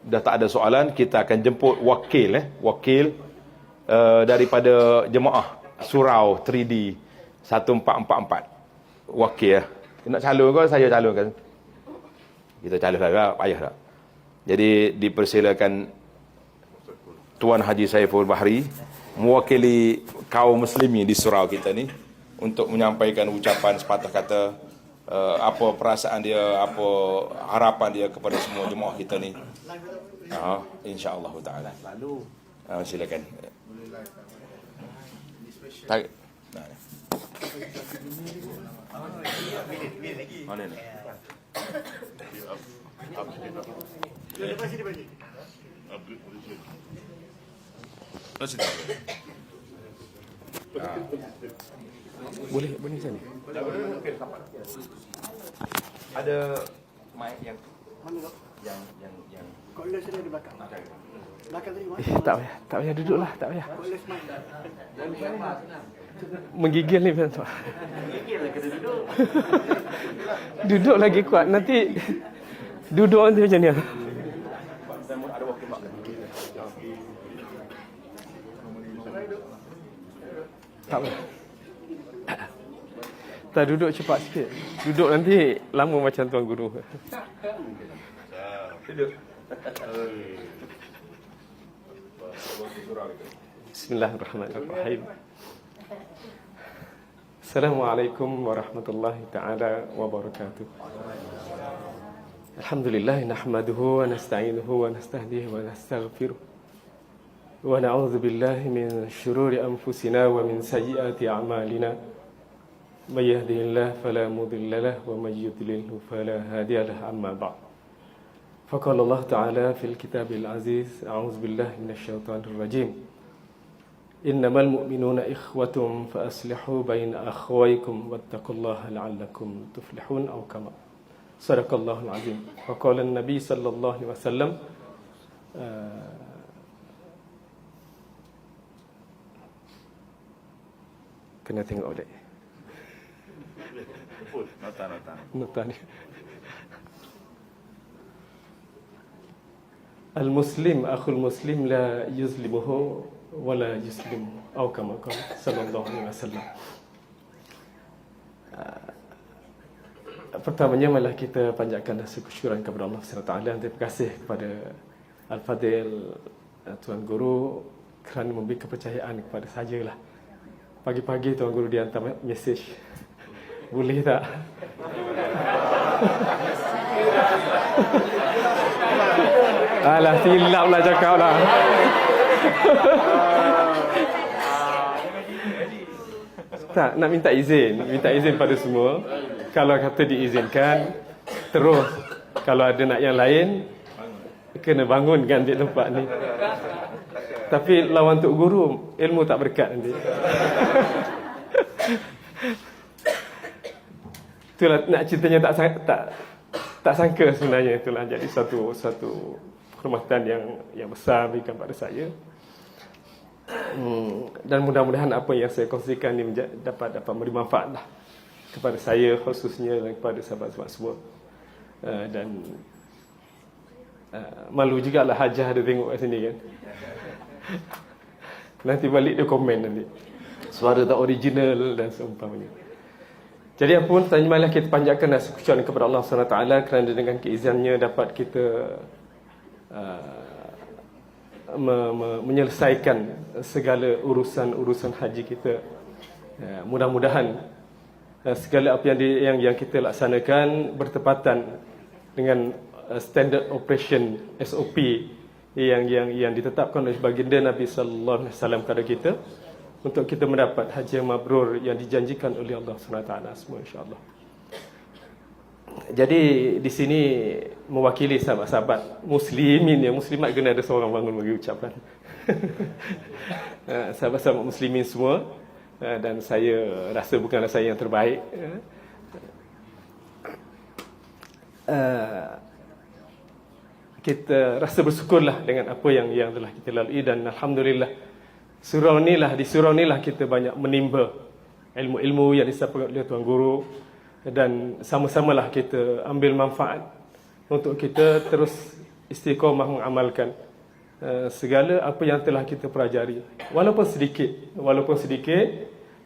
dah tak ada soalan, kita akan jemput wakil daripada jemaah surau 3D 1444. Wakil ya. Nak calon ke saya calonkan? Kita calonlah, payah tak. Jadi dipersilakan Tuan Haji Saiful Bahri mewakili kaum muslimin di surau kita ni untuk menyampaikan ucapan sepatah kata apa perasaan dia, apa harapan dia kepada semua jemaah kita ni. Insya-Allah taala. Lalu silakan. Tak. Mana ni? Boleh sini. Ada mic yang Kolas ada di belakang. Belakang tadi mana? Tak payah duduklah, tak payah. Menggigil ni tuan. Gigil lah kena duduk. Duduk lagi kuat, nanti duduk nanti macam ni. ada wakil mak. Tak apa. Tak, duduk cepat sikit. Duduk nanti lama macam tuan guru. Duduk. Bismillahirrahmanirrahim. Assalamualaikum warahmatullahi ta'ala wabarakatuh. Alhamdulillah, nahmaduhu wa nasta'inuhu wa nastahdihi wa nastaghfiruh. Wa na'udzu billahi min syururi anfusina wa min sayyiati a'malina. May yahdihillahu fala mudilla lahu wa may yudlilhu fala hadiya lahu, amma ba'd. Faqala Allah Ta'ala fil kitabil aziz, a'udzu billahi minasyaitonir rajim. Innamal mu'minuna ikhwatum fa aslihu baina akhawaykum wattaqullaha la'allakum tuflihun, aw kama sadaqallahul azim. Wa qala an-nabi sallallahu alaihi wasallam, kena tengok balik nota ni. Al-muslim akhul muslim la yuzlimuhu wala yuslim, atau kama qala sallallahu alaihi wasallam. Pertamanya malah kita panjatkan rasa kesyukuran kepada Allah SWT. Terima kasih kepada Al-Fadil Tuan Guru kerana memberi kepercayaan kepada saya lah. Pagi-pagi Tuan Guru dia hantar mesej. Boleh tak? Alah, silap lah cakap lah. Tak, nak minta izin pada semua. Kalau kata diizinkan, terus. Kalau ada nak yang lain, kena bangunkan di tempat ni. Tapi lawan Tok Guru, ilmu tak berkat nanti. Itulah nak ceritanya tak sangka sebenarnya, itulah jadi satu hormatan yang besar berikan pada saya. Dan mudah-mudahan apa yang saya kongsikan ini dapat memberi manfaat lah kepada saya khususnya dan kepada sahabat-sahabat semua. Dan malu jugalah Hajah dia tengok kat sini kan. Nanti balik dia komen nanti, suara tak original dan seumpamanya. Jadi apapun malah kita panjatkan dan syukur kepada Allah SWT kerana dengan keizinannya dapat kita menyelesaikan segala urusan haji kita. Mudah-mudahan segala apa yang kita laksanakan bertepatan dengan standard operation SOP yang ditetapkan oleh baginda Nabi sallallahu alaihi wasallam kepada kita untuk kita mendapat haji yang mabrur yang dijanjikan oleh Allah SWT semua, insya-Allah. Jadi di sini mewakili sahabat-sahabat muslimin, yang muslimat kena ada seorang bangun bagi ucapan. Sahabat-sahabat muslimin semua, dan saya rasa bukanlah saya yang terbaik. Kita rasa bersyukurlah dengan apa yang telah kita lalui, dan alhamdulillah di surau inilah kita banyak menimba ilmu-ilmu yang disampaikan oleh Tuan Guru, dan sama-samalah kita ambil manfaat untuk kita terus istiqamah mengamalkan segala apa yang telah kita pelajari, walaupun sedikit,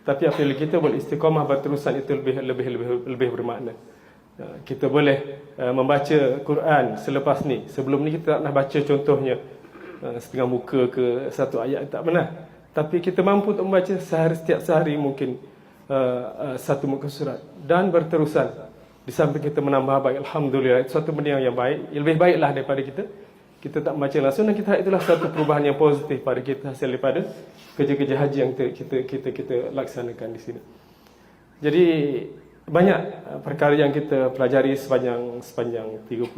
tapi apabila kita boleh istiqamah berterusan itu lebih bermakna. Kita boleh membaca Quran selepas ni. Sebelum ni kita tak pernah baca contohnya setengah muka ke satu ayat, tak pernah. Tapi kita mampu untuk membaca setiap sehari mungkin satu muka surat dan berterusan. Di samping kita menambah baik, alhamdulillah, itu satu benda yang baik, lebih baiklah daripada kita tak membaca langsung, dan kita itulah satu perubahan yang positif pada kita hasil daripada kerja-kerja haji yang kita laksanakan di sini. Jadi banyak perkara yang kita pelajari sepanjang 30,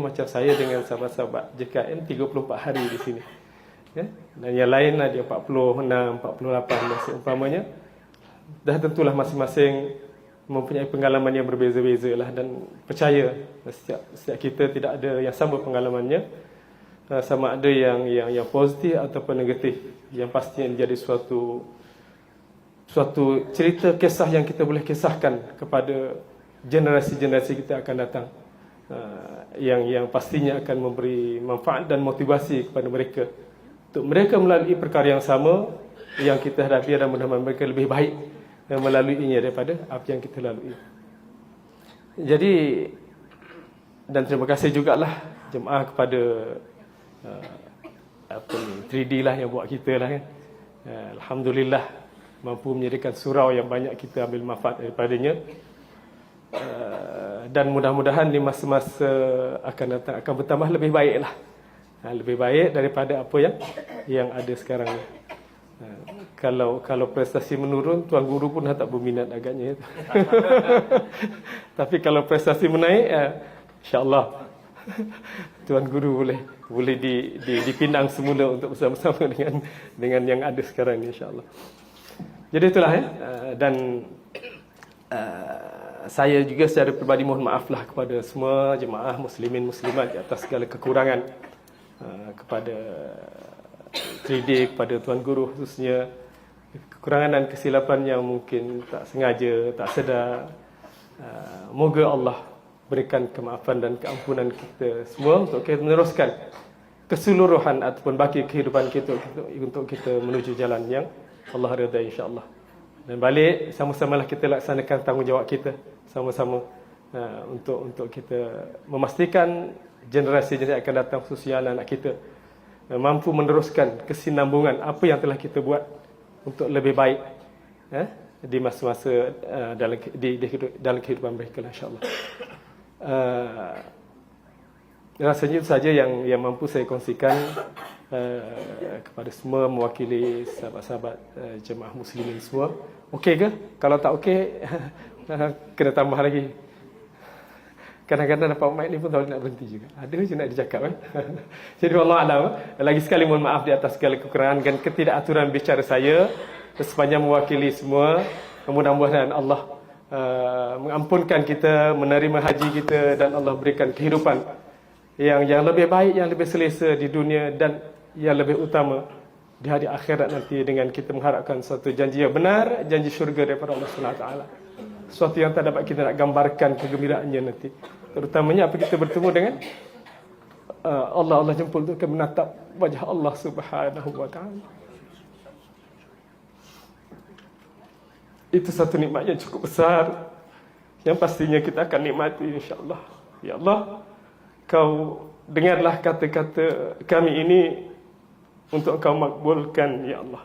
macam saya dengan sahabat-sahabat JKN 34 hari di sini. Ya? Dan yang lain ada 46, 48 dan seumpamanya. Dah tentulah masing-masing mempunyai pengalaman yang berbeza-beza lah, dan percaya setiap kita tidak ada yang sama pengalamannya, sama ada yang positif ataupun negatif. Yang pastinya menjadi suatu cerita kisah yang kita boleh kisahkan kepada generasi-generasi kita akan datang, yang pastinya akan memberi manfaat dan motivasi kepada mereka untuk mereka melalui perkara yang sama yang kita hadapi, dan mudah-mudahan mereka lebih baik melaluinya daripada apa yang kita lalui. Jadi, dan terima kasih jugalah jemaah kepada 3D lah yang buat kita lah kan. Alhamdulillah mampu menyediakan surau yang banyak kita ambil manfaat daripadanya, dan mudah-mudahan di masa-masa akan datang akan bertambah lebih baik lah, lebih baik daripada apa yang ada sekarang ni. Kalau prestasi menurun, Tuan Guru pun dah tak berminat agaknya. Tapi kalau prestasi menaik, insya-Allah Tuan Guru boleh dipinang semula untuk bersama-sama dengan yang ada sekarang ni, insya-Allah. Jadi itulah dan saya juga secara peribadi mohon maaflah kepada semua jemaah muslimin muslimat di atas segala kekurangan, kepada 3D, kepada Tuan Guru khususnya, kekurangan dan kesilapan yang mungkin tak sengaja, tak sedar. Moga Allah berikan kemaafan dan keampunan kita semua untuk kita meneruskan keseluruhan ataupun baki kehidupan kita untuk kita menuju jalan yang Allah redha, insya-Allah. Dan balik sama-samalah kita laksanakan tanggungjawab kita sama-sama, untuk kita memastikan generasi yang akan datang khususnya anak kita mampu meneruskan kesinambungan apa yang telah kita buat untuk lebih baik di masa-masa dalam kehidupan mereka, insya-Allah. Rasanya itu saja yang mampu saya kongsikan kepada semua mewakili sahabat-sahabat jemaah muslimin semua. Okey ke? Kalau tak okey kena tambah lagi. Kadang-kadang dapat mic ni pun tak nak berhenti juga. Ada je nak dicakap kan. Jadi wallahu a'lam. Lagi sekali mohon maaf di atas segala kekurangan dan ketidakaturan bicara saya sepanjang mewakili semua. Mudah-mudahan Allah mengampunkan kita, menerima haji kita dan Allah berikan kehidupan yang lebih baik, yang lebih selesa di dunia dan yang lebih utama di hari akhirat nanti dengan kita mengharapkan suatu janji yang benar, janji syurga daripada Allah SWT. Suatu yang tak dapat kita nak gambarkan kegembiraannya nanti. Terutamanya apa kita bertemu dengan Allah jemput untuk menatap wajah Allah Subhanahu wa taala. Itu satu nikmat yang cukup besar yang pastinya kita akan nikmati insya-Allah. Ya Allah, Kau dengarlah kata-kata kami ini untuk Kau makbulkan ya Allah.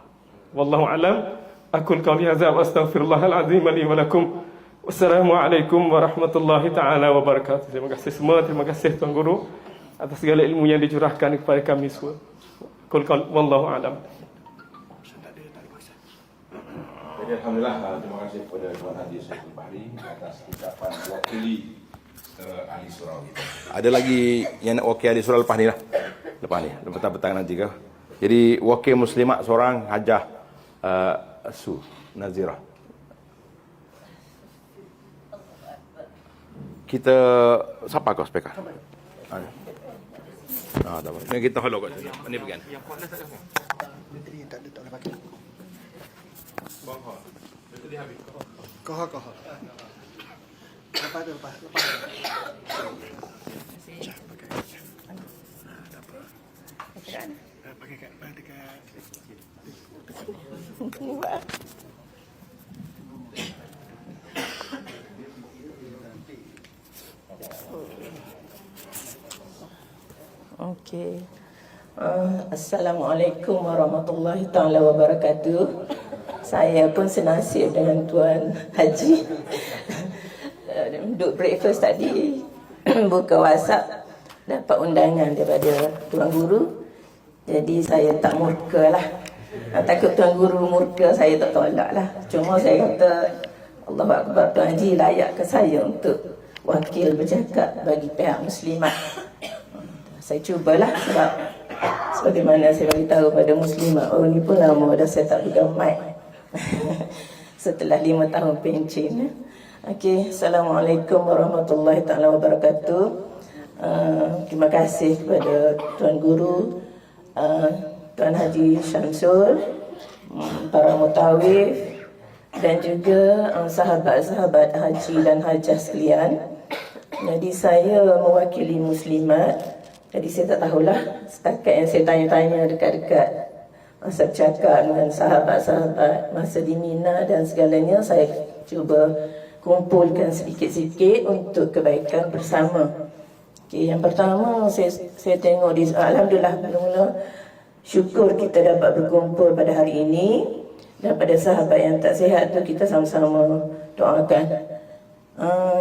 Wallahu alam. Aqul qawli hadza wa astaghfirullahal azim li wa lakum. Wassalamualaikum warahmatullahi taala wabarakatuh. Terima kasih semua, terima kasih Tuan Guru atas segala ilmu yang dicurahkan kepada kami semua. Qul wallahu alam. Jadi alhamdulillah, terima kasih kepada Tuan Haji Syaiful Bahri atas ucapan wakili ahli surau kita. Ada lagi yang nak wakil ahli surau lepas ni lah. Lepas ni, petang-petang nanti ke. Jadi wakil muslimat seorang Hajah Su Nazirah. Kita siapa kau speaker? Tak apa. Ni kita hello kat sini. Ni bagian. Yang kuatlah tak ada. Bateri tak boleh pakai. Bang Ha. Bateri habis. Kau. Lepas. Pakai kat dekat. Okey. Assalamualaikum warahmatullahi taala wabarakatuh. Saya pun senasib dengan Tuan Haji. Duduk breakfast tadi, buka WhatsApp, dapat undangan daripada Tuan Guru. Jadi saya tak murka lah. Takut Tuan Guru murka, saya tak tolak lah. Cuma saya kata, Allahu Akbar, Tuan Haji layak ke saya untuk wakil bercakap bagi pihak muslimat. Saya cubalah sebab sebagaimana saya beritahu pada muslimat, orang ni pun lama dah saya tak pegang mic. Setelah 5 tahun pencen. Okey, Assalamualaikum warahmatullahi taala wabarakatuh. Terima kasih kepada Tuan Guru, Tuan Haji Syamsul, para mutawif dan juga sahabat-sahabat haji dan hajah sekalian. Jadi saya mewakili muslimat. Jadi saya tak tahulah setakat yang saya tanya-tanya dekat-dekat masa bercakap dengan sahabat-sahabat masa di Mina dan segalanya, saya cuba kumpulkan sedikit-sedikit untuk kebaikan bersama. Okay, yang pertama saya tengok di alhamdulillah mula-mula syukur kita dapat berkumpul pada hari ini, dan pada sahabat yang tak sihat tu kita sama-sama doakan.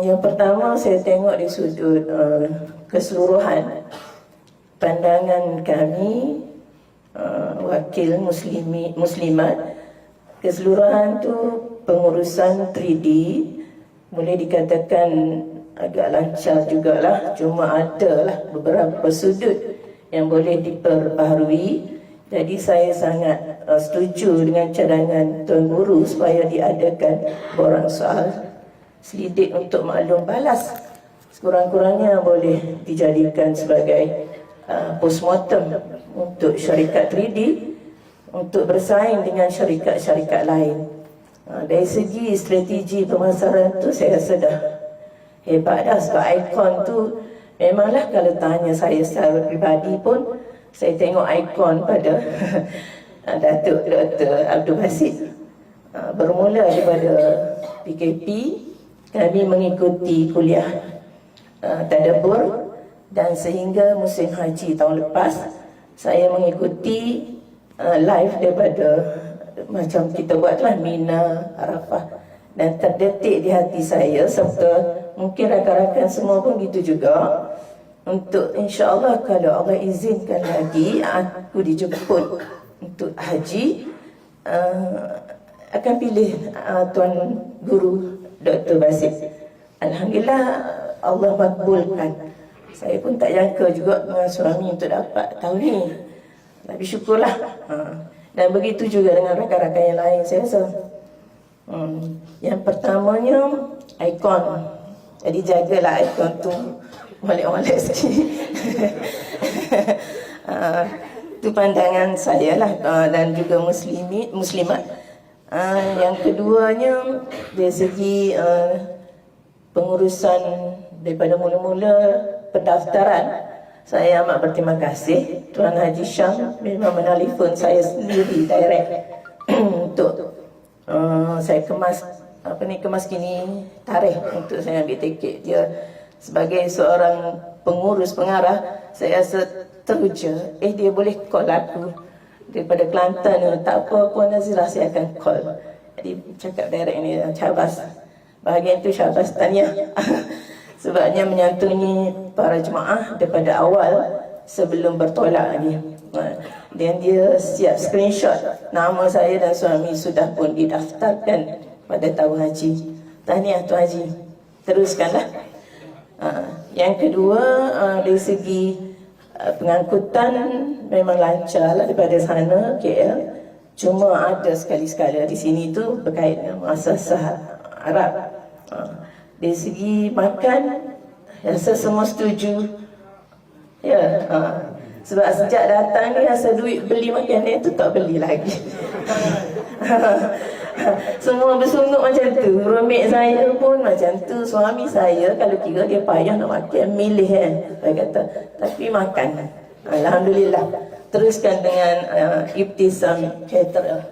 Yang pertama saya tengok di sudut keseluruhan pandangan kami wakil muslimat, keseluruhan tu pengurusan 3D boleh dikatakan agak lancar jugalah, cuma adalah beberapa sudut yang boleh diperbaharui. Jadi saya sangat setuju dengan cadangan Tuan Guru supaya diadakan borang soal selidik untuk maklum balas. Sekurang-kurangnya boleh dijadikan sebagai postmortem untuk syarikat 3D untuk bersaing dengan syarikat-syarikat lain. Dari segi strategi pemasaran tu saya rasa dah hebat dah, sebab ikon tu memanglah kalau tanya saya secara peribadi pun saya tengok ikon pada Datuk Dr. Abdul Basit. Bermula daripada PKP kami mengikuti kuliah tadabbur, dan sehingga musim haji tahun lepas saya mengikuti live daripada macam kita buatlah Mina, Arafah, dan terdetik di hati saya serta mungkin rakan-rakan semua pun gitu juga. untuk insya-Allah kalau Allah izinkan lagi aku dijemput untuk haji, akan pilih Tuan Guru Dr. Basit. Alhamdulillah Allah makbulkan. Saya pun tak jangka juga dengan suami untuk dapat tahun ni. Tapi syukurlah. Dan begitu juga dengan rakan-rakan yang lain saya rasa. Yang pertamanya ikon. Jadi jagalah ikon tu molek-molek sikit. Itu pandangan saya lah, dan juga muslimat. Yang keduanya dari segi pengurusan daripada mula-mula pendaftaran, saya amat berterima kasih Tuan Haji Syam memang menelefon saya sendiri direct untuk saya kemas kini tarikh untuk saya ambil tiket. Dia sebagai seorang pengurus pengarah, saya rasa teruja, dia boleh call aku daripada Kelantan. Tak apa Puan Nazirah, saya akan call. Jadi cakap direct ni, syabas. Bahagian itu syabas tahniah. Sebabnya menyantuni para jemaah daripada awal sebelum bertolak lagi. Dan dia siap screenshot nama saya dan suami sudah pun didaftarkan pada tahun haji. Tahniah Tuan Haji, teruskanlah. Yang kedua, dari segi pengangkutan memang lancar lah daripada sana KL. Cuma ada sekali-sekala di sini tu berkait dengan muassasah Arab. Dari segi makan, rasa semua setuju. Ya, sebab sejak datang ni rasa duit beli makanan tu tak beli lagi. Semua bersungguh macam tu. Roommate saya pun macam tu. Suami saya kalau kira dia payah nak makan, milih kan. Saya kata, tapi makan. Alhamdulillah. Teruskan dengan Ibtisam Caterer.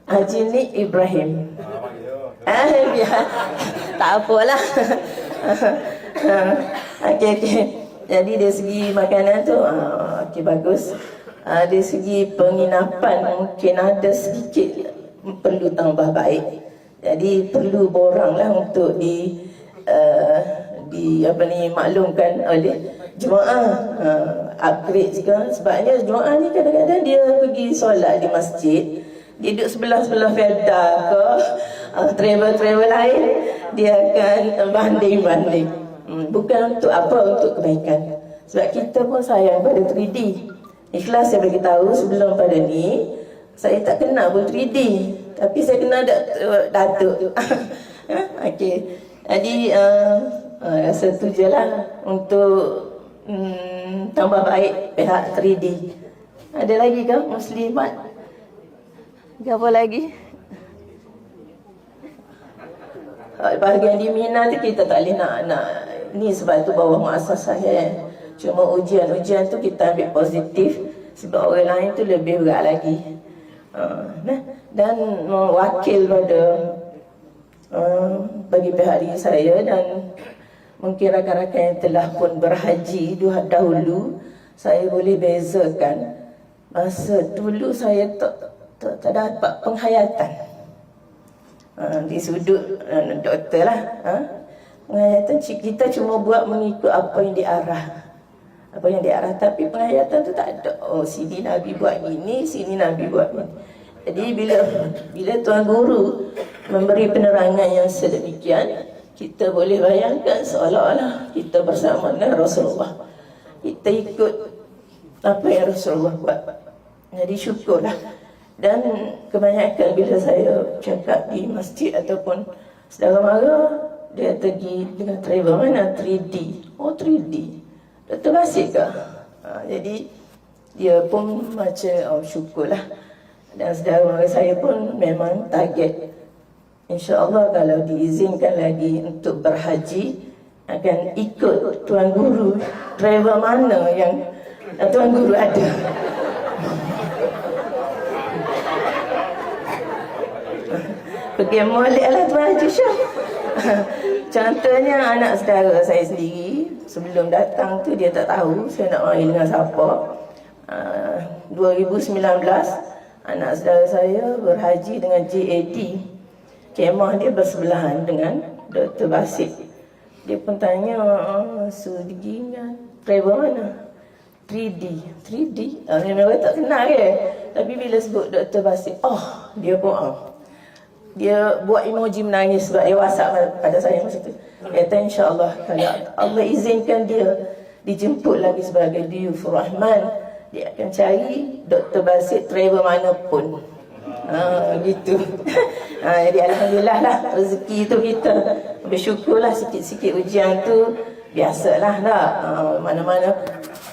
Haji ni Ibrahim. Tak apalah. Okey. Jadi dari segi makanan tu okey, bagus. Dari segi penginapan mungkin ada sedikit perlu tambah baik. Jadi perlu boranglah untuk maklumkan oleh jemaah, upgrade juga. Sebabnya jemaah ni kadang-kadang dia pergi solat di masjid, dia duduk sebelah-sebelah Felda ke travel lain, dia akan banding-banding. Bukan untuk apa, untuk kebaikan. Sebab kita pun sayang pada 3D. Ikhlas saya beritahu sebelum pada ni, saya tak kenal pun 3D, tapi saya kenal Datuk. Okey. Jadi rasa tu je lah untuk tambah baik pihak 3D. Ada lagi ke muslimat? Apa lagi? Bahagian di Mina tu kita tak boleh nak ni, sebab tu bawah muassasah ya. Cuma ujian tu kita ambil positif, sebab orang lain tu lebih berat lagi. Dan wakil pada bagi pihak diri saya dan mungkin rakan-rakan yang telah pun berhaji dahulu, saya boleh bezakan. Masa dulu saya tak dapat penghayatan di sudut doktor lah. Penghayatan kita cuma buat mengikut apa yang diarah. Tapi penghayatan tu tak ada. Oh, sini Nabi buat gini, sini Nabi buat gini. Jadi bila Tuan Guru memberi penerangan yang sedemikian, kita boleh bayangkan seolah-olah kita bersama dengan Rasulullah. Kita ikut apa yang Rasulullah buat. Jadi syukurlah. Dan kebanyakan bila saya cakap di masjid ataupun saudara mara, dia pergi dengan travel mana 3D. Oh 3D. Dr. Basit ke? Jadi dia pun macam syukurlah. Dan saudara mara saya pun memang target, InsyaAllah kalau diizinkan lagi untuk berhaji, akan ikut Tuan Guru travel mana yang Tuan Guru ada. Pergi molek lah Tuan Haji Syam. Contohnya anak saudara saya sendiri, sebelum datang tu dia tak tahu saya nak main dengan siapa. 2019 anak saudara saya berhaji dengan JAD. Kemah dia bersebelahan dengan Dr. Basit. Dia pun tanya, sudigi kan, travel mana? 3D. Memang tak kenal ke? Tapi bila sebut Dr. Basit, dia pun dia buat emoji menangis sebab dia WhatsApp pada saya masa tu. Kata insya-Allah kalau Allah izinkan dia dijemput lagi sebagai diyufur rahman, dia akan cari Dr. Basit travel mana pun. Gitu. Jadi alhamdulillah lah rezeki tu kita bersyukurlah. Sikit-sikit ujian tu biasalah lah. Mana-mana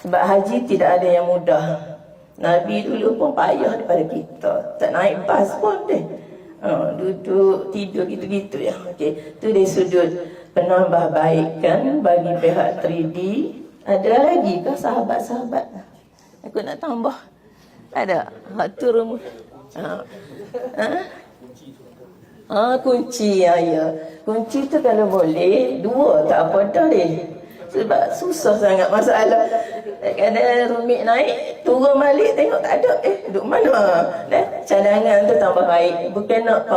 sebab haji tidak ada yang mudah. Nabi dulu pun payah daripada kita. Tak naik bas pun deh. Duduk tidur gitu-gitu ya. Okey, tu dari sudut penambahbaikan bagi pihak 3D. Ada lagi ke sahabat-sahabat? Aku nak tambah. Ada. Waktu rumah. Kunci ya. Kunci tu kalau boleh 2 tak apa dah deh. Sebab susah sangat masalah. Kadang rumit naik, turun balik tengok tak ada. Duduk mana? Cadangan tu tambah baik. Bukan nak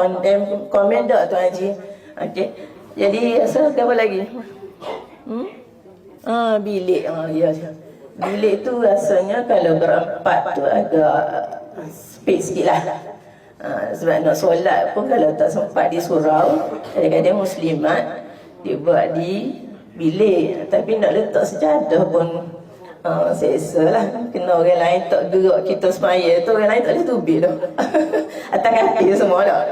komen tak Tuan Haji. Okey. Jadi asal apa lagi? Bilik. Ya. Bilik tu rasanya kalau berempat tu agak speed sikit lah. Sebab nak solat pun kalau tak sempat di surau, kadang-kadang muslimat dia buat di bilik. Tapi nak letak sejadah pun selesa lah. Kena orang lain tak gerak kita semaya tu, orang lain tak boleh tubik dah. Atas kaki semua dah.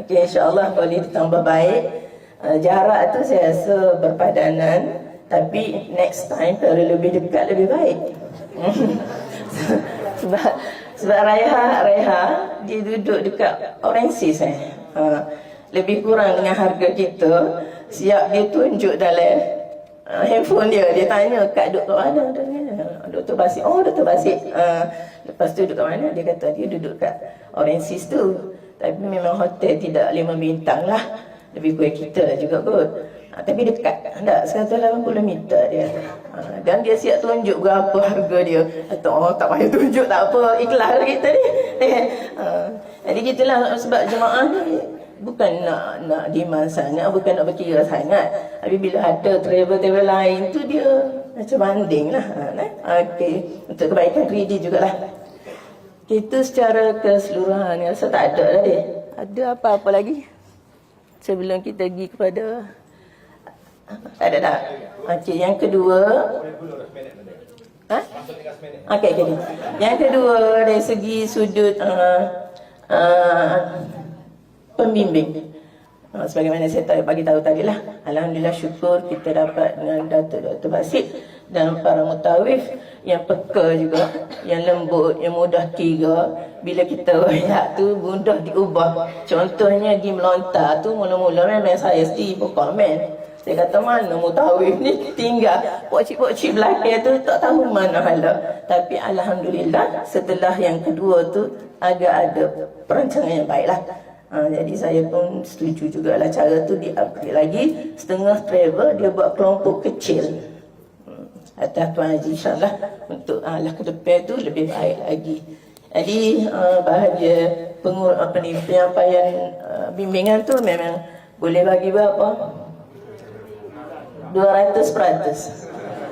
Okey, insyaAllah boleh ditambah baik. Jarak tu saya rasa berpadanan. Tapi next time kalau lebih dekat lebih baik. Sebab Raiha dia duduk dekat Orensis lebih kurang dengan harga kita. Siap dia tunjuk dalam handphone dia tanya kat duduk kat mana? Dr. Basit. Dr. Basit. Lepas tu duduk kat mana? Dia kata dia duduk kat Orensis tu. Tapi memang hotel tidak 5 bintang lah. Lebih kurang kita lah juga kot. Tapi dekat. Tak, 180 meter dia. Dan dia siap tunjuk berapa harga dia. Kata, tak payah tunjuk, tak apa. Ikhlas lah kita ni. Jadi gitulah sebab jemaah ni bukan nak demand sangat, bukan nak berkira sangat. Tapi bila ada travel lain tu dia macam banding lah. Okey, untuk kebaikan 3D jugalah. Itu secara keseluruhan. Rasa tak ada lah dia. Ada apa-apa lagi? Sebelum kita pergi kepada ada tak? Okey, yang kedua. Okey. Yang kedua dari segi sudut pembimbing. Sebagaimana saya bagi tahu tadi lah, alhamdulillah syukur kita dapat dengan Datuk Dr. Basit dan para mutawif yang peka juga, yang lembut, yang mudah kira. Bila kita royak tu mudah diubah. Contohnya di melontar tu mula-mula memang saya sendiri pun komen. Saya kata mana mutawif ni tinggal pokcik-pokcik belakang tu tak tahu mana hala. Tapi alhamdulillah setelah yang kedua tu agak ada perancangan yang baiklah. Jadi saya pun setuju jugalah cara tu di-upgrade lagi. Setengah travel dia buat kelompok kecil. Atas Tuan Haji insyaAllah untuk lah ke depan tu lebih baik lagi. Jadi bahagia penyampaian bimbingan tu memang boleh bagi berapa? 200%.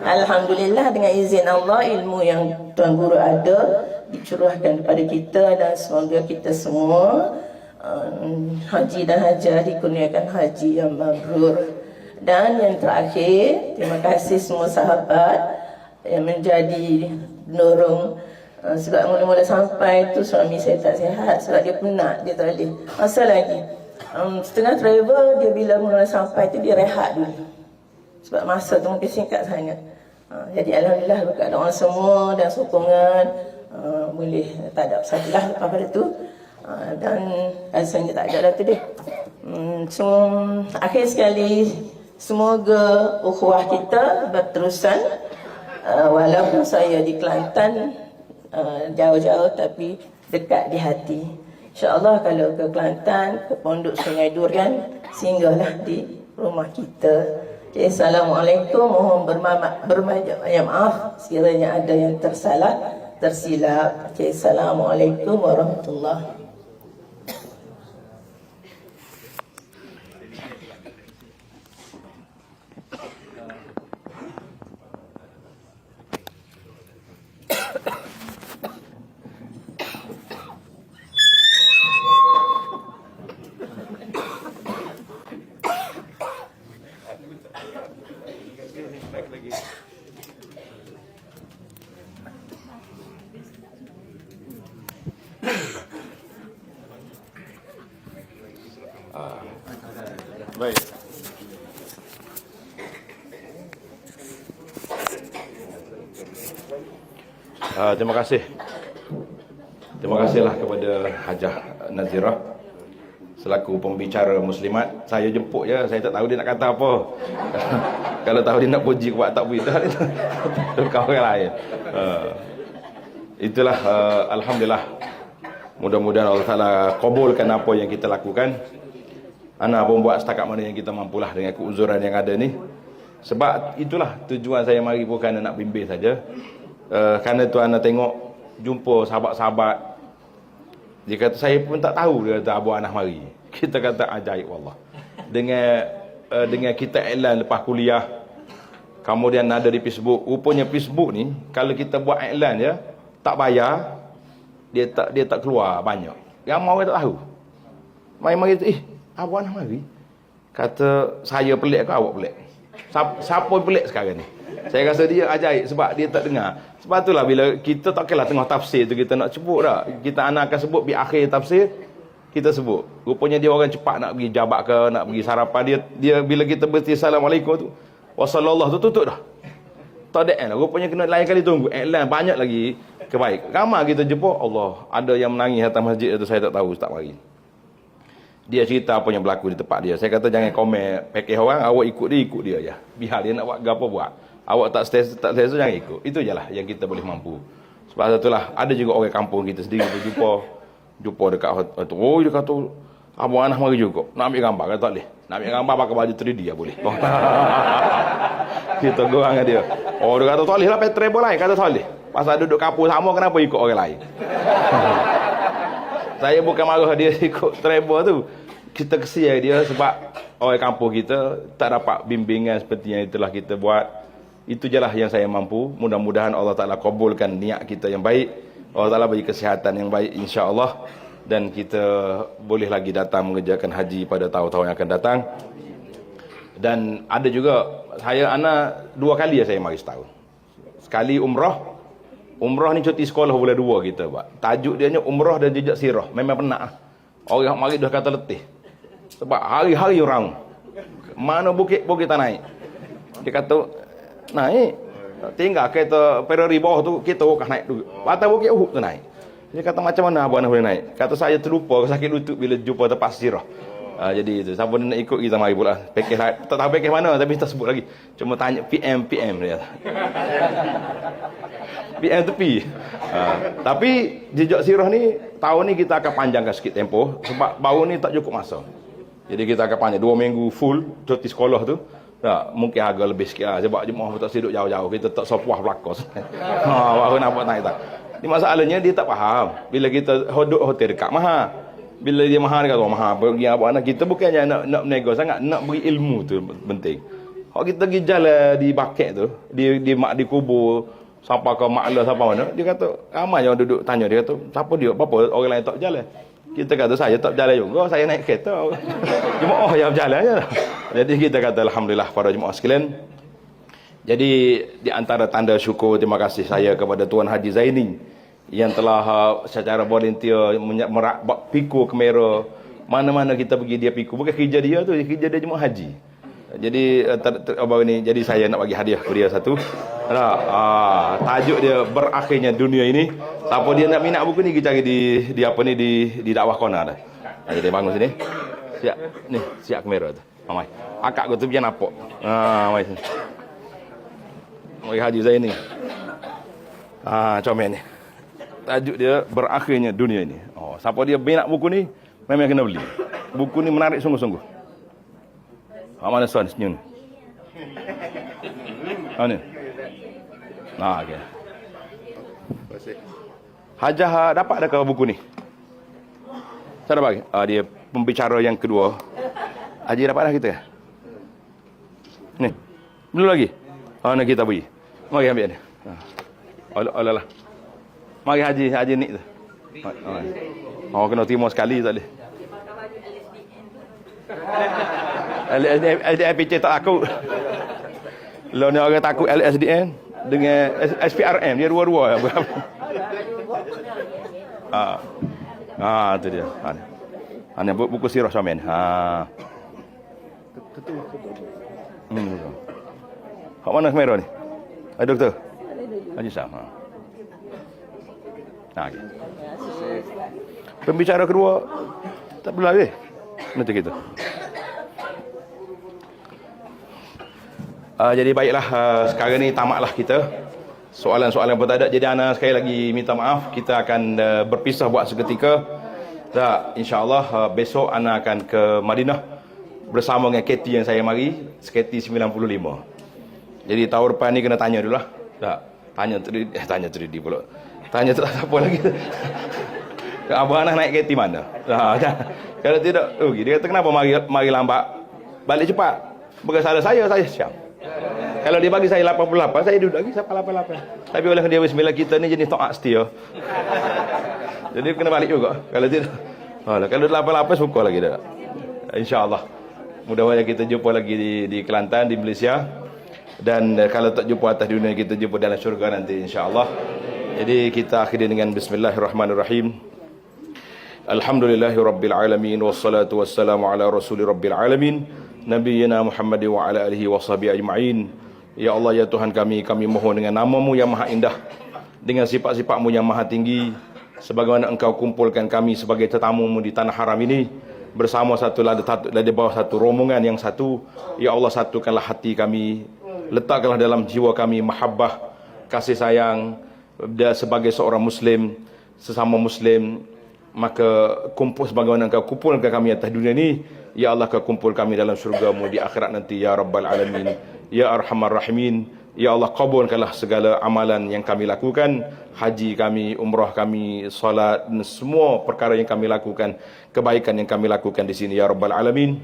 Alhamdulillah dengan izin Allah ilmu yang Tuan Guru ada dicurahkan kepada kita dan semoga kita semua haji dan hajah dikurniakan haji yang mabrur. Dan yang terakhir, terima kasih semua sahabat yang menjadi penolong. Sebab mula-mula sampai tu suami saya tak sihat sebab dia penat, dia tak boleh. Masa lagi setengah travel dia bila mula sampai tu dia rehat dulu. Sebab masa tu mungkin singkat sangat. Jadi alhamdulillah berkat doa semua dan sokongan boleh tak ada salah lepas pada tu. Dan rasanya tak ada dah tu deh. So akhir sekali semoga ukhuwah kita berterusan. Walaupun saya di Kelantan jauh-jauh tapi dekat di hati. InsyaAllah kalau ke Kelantan, ke Pondok Sungai Durian, singgahlah di rumah kita. Okay, Assalamualaikum. Mohon maaf sekiranya ada yang tersilap. Okay, Assalamualaikum warahmatullahi. Terima kasih. Terima kasihlah kepada Hajah Nazirah selaku pembicara muslimat. Saya jemput je, saya tak tahu dia nak kata apa. Kalau tahu dia nak puji kuat tak puji dah. Itu kau yang lain. Itulah alhamdulillah. Mudah-mudahan Allah Taala kabulkan apa yang kita lakukan. Ana pun buat setakat mana yang kita mampulah dengan keuzuran yang ada ni. Sebab itulah tujuan saya mari bukan nak bimbing saja. Kerana tu ana tengok jumpa sahabat-sahabat. Dia kata saya pun tak tahu, dia kata Abu Anas mari. Kita kata ajaib wallah. Dengan kita iklan lepas kuliah, kemudian ada di Facebook. Rupanya Facebook ni kalau kita buat iklan dia tak bayar, dia tak keluar banyak. Ramai orang tak tahu. Mari Abu Anas mari. Kata saya pelik ke awak pelik? Siapa pelik sekarang ni? Saya rasa dia ajaib sebab dia tak dengar. Sebab itulah bila kita tak kira tengah tafsir tu kita nak sebut dah. Kita akan sebut di akhir tafsir kita sebut. Rupanya dia orang cepat nak pergi jabat ke, nak pergi sarapan dia bila kita berhenti assalamualaikum tu wasallallahu tu tutup dah. Tak ada lah. Rupanya kena lain kali tunggu. Iklan banyak lagi kebaik. Ramai kita jumpa Allah, ada yang menangis atas masjid itu saya tak tahu tak mari. Dia cerita apa yang berlaku di tempat dia. Saya kata jangan komen package orang, awak ikut dia je. Biar dia nak buat apa buat. Awak tak selesa jangan ikut. Itu je lah yang kita boleh mampu. Sebab itulah ada juga orang kampung kita sendiri jumpa dekat hotel. Oh dia kata Abu Anas mari juga. Nak ambil gambar kata tak boleh. Nak ambil gambar pakai baju 3D ya boleh. Kita gorang dengan dia. Oh dia kata tak boleh lah pakai travel lain kata tak boleh. Pasal duduk kampung sama kenapa ikut orang lain. Saya bukan marah dia ikut travel tu. Kita kesian dia sebab orang kampung kita tak dapat bimbingan seperti yang itulah kita buat. Itu je lah yang saya mampu. Mudah-mudahan Allah Ta'ala kabulkan niat kita yang baik. Allah Ta'ala bagi kesihatan yang baik insya-Allah. Dan kita boleh lagi datang mengerjakan haji pada tahun-tahun yang akan datang. Dan ada juga anak 2 kali saya mari setahun. Sekali umrah. Umrah ni cuti sekolah bulan 2 kita buat. Tajuk dia ni umrah dan jejak sirah. Memang penat lah. Orang mari dah kata letih. Sebab hari-hari orang. Mana bukit tak naik. Dia kata naik. Tinggal kereta Ferrari bawah tu kita akan naik dulu. Atas bukit Uhud tu naik. Dia kata macam mana Abang boleh naik? Kata saya terlupa sakit lutut bila jumpa tempat sirah. Jadi itu siapa nak ikut kita mari pula. Package tak tahu package mana tapi tak sebut lagi. Cuma tanya PM dia. PM tepi. Tapi jejak sirah ni tahun ni kita akan panjangkan sikit tempoh sebab baru ni tak cukup masa. Jadi kita akan panjang 2 minggu full cuti sekolah tu. Mungkin harga lebih sikit lah. Sebab jemaah tak duduk jauh-jauh. Kita tak sepuah belakang. Baru nampak naik tak. Ini masalahnya dia tak faham. Bila kita duduk hotel dekat mahal. Bila dia mahal, dia kata mahal. Pergi apa anak kita bukannya nak menego sangat. Nak beri ilmu tu penting. Kalau kita pergi jalan di baket tu. Di kubur. Sampai ke maklah sampai mana. Dia kata ramai yang duduk tanya. Dia kata siapa dia? Apa orang lain tak jalan? Kita kata saya tak berjalan juga, saya naik kereta. Jemaah yang berjalan je. Jadi kita kata alhamdulillah para jemaah sekalian. Jadi di antara tanda syukur terima kasih saya kepada Tuan Haji Zaini yang telah secara volunteer merak piku kamera mana-mana kita pergi dia piku. Bukan kerja dia tu, kerja dia jemaah haji. Jadi jadi saya nak bagi hadiah kepada dia satu. Tajuk dia berakhirnya dunia ini. Siapa dia nak minat buku ni kita cari di apa ni di dakwah corner dah. Jadi bangun sini. Siap ni, siap kamera tu. Mai. Akak aku tu biar nampak. Mai sini. Mai Haji Zaini. Comel ni. Tajuk dia berakhirnya dunia ini. Siapa dia minat buku ni memang kena beli. Buku ni menarik sungguh-sungguh. Mana soal senyum. Mana? Okey. Hajah dapat dah ke buku ni? Saya dapat. Dia pembicara yang kedua. Haji dapat dah kita? Ni. Belum lagi? Nak kita beri. Mari ambil ni. Alah. Mari Haji ni tu. Kena terima sekali tak boleh. LSDN tak takut. Kalau ni orang takut LSDN dengan SPRM dia dua-dua. Tu dia. Ana buku sirah Syamen. Hak mana kamera ni? Doktor. Haji Sam. Okay. Pembicara kedua tak perlu lagi. Macam gitu. Jadi baiklah, sekarang ni tamatlah kita. Soalan-soalan pun tak ada. Jadi ana sekali lagi minta maaf. Kita akan berpisah buat seketika. Tak, insya-Allah besok ana akan ke Madinah bersama dengan KT yang saya mari, KT 95. Jadi tahun depan ni kena tanya dululah. Tak, tanya 3D pula. Tanya tak apa lagi. Abang anak naik KT mana? Kalau tidak, dia kata kenapa mari lambat? Balik cepat. Bukan salah saya siap. Kalau dia bagi saya 88, saya duduk lagi sampai 88. Tapi oleh dia bismillah, kita ni jenis taat setia. Jadi kena balik juga. Kalau tidak, kalau 88 suka lagi dah. Insya-Allah. Mudah-mudahan kita jumpa lagi di Kelantan, di Malaysia. Dan kalau tak jumpa atas dunia, kita jumpa dalam syurga nanti insya-Allah. Jadi kita akhiri dengan bismillahirrahmanirrahim. Alhamdulillahirabbil alamin wassalatu wassalamu ala rasulil rabbil alamin nabiyina Muhammad wa ala alihi washabihi ajma'in. Ya Allah, ya Tuhan kami mohon dengan nama-Mu yang maha indah, dengan sifat-sifat-Mu yang maha tinggi, sebagaimana Engkau kumpulkan kami sebagai tetamu-Mu di tanah haram ini bersama di bawah satu rombongan yang satu. Ya Allah, satukanlah hati kami, letakkanlah dalam jiwa kami mahabbah, kasih sayang sebagai seorang muslim, sesama muslim. Maka kumpul sebagaimana Engkau kumpulkan kami atas dunia ini, ya Allah, Kau kumpul kami dalam syurga-Mu di akhirat nanti, ya Rabbal Alamin, ya Arhamar Rahimin. Ya Allah, kabulkanlah segala amalan yang kami lakukan, haji kami, umrah kami, salat, dan semua perkara yang kami lakukan, kebaikan yang kami lakukan di sini, ya Rabbal Alamin.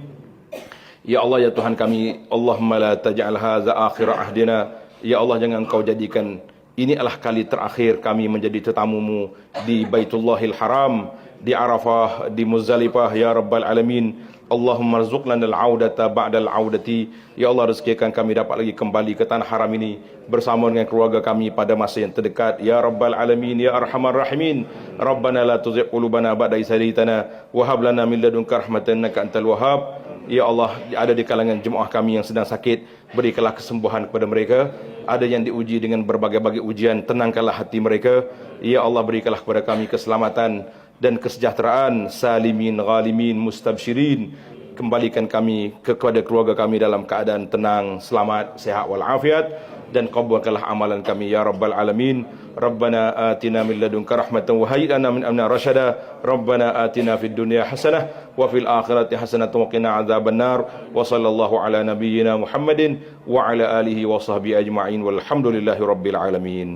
Ya Allah, ya Tuhan kami, Allahumma la taj'al hadza akhir ahdina. Ya Allah, jangan Engkau jadikan ini adalah kali terakhir kami menjadi tetamu-Mu di Baitullahil Haram, di Arafah, di Muzdalifah, ya Rabbal Alamin. Allahumma rzuqna al-audata ba'dal audati. Ya Allah, rezekikan kami dapat lagi kembali ke tanah haram ini bersama dengan keluarga kami pada masa yang terdekat, ya Rabbal Alamin, ya Arhamar Rahimin. Rabbana la tuzigh qulubana ba'da idh hadaytana wa hab lana min ladunka rahmatan innaka antal wahhab. Ya Allah, ada di kalangan jemaah kami yang sedang sakit, berikanlah kesembuhan kepada mereka. Ada yang diuji dengan berbagai-bagai ujian, tenangkanlah hati mereka. Ya Allah, berikanlah kepada kami keselamatan dan kesejahteraan, salimin, ghalimin, mustabsyirin. Kembalikan kami kepada keluarga kami dalam keadaan tenang, selamat, sehat walafiat, dan kabulkanlah amalan kami, ya Rabbal Alamin. Rabbana atina min ladunka rahmatan wa hayyi lana min amrina rashada. Rabbana atina fid dunya hasanah wa fil akhirati hasanah wa qina adzabannar. Wa sallallahu ala nabiyyina Muhammadin wa ala alihi wa sahbihi ajma'in walhamdulillahi rabbil alamin.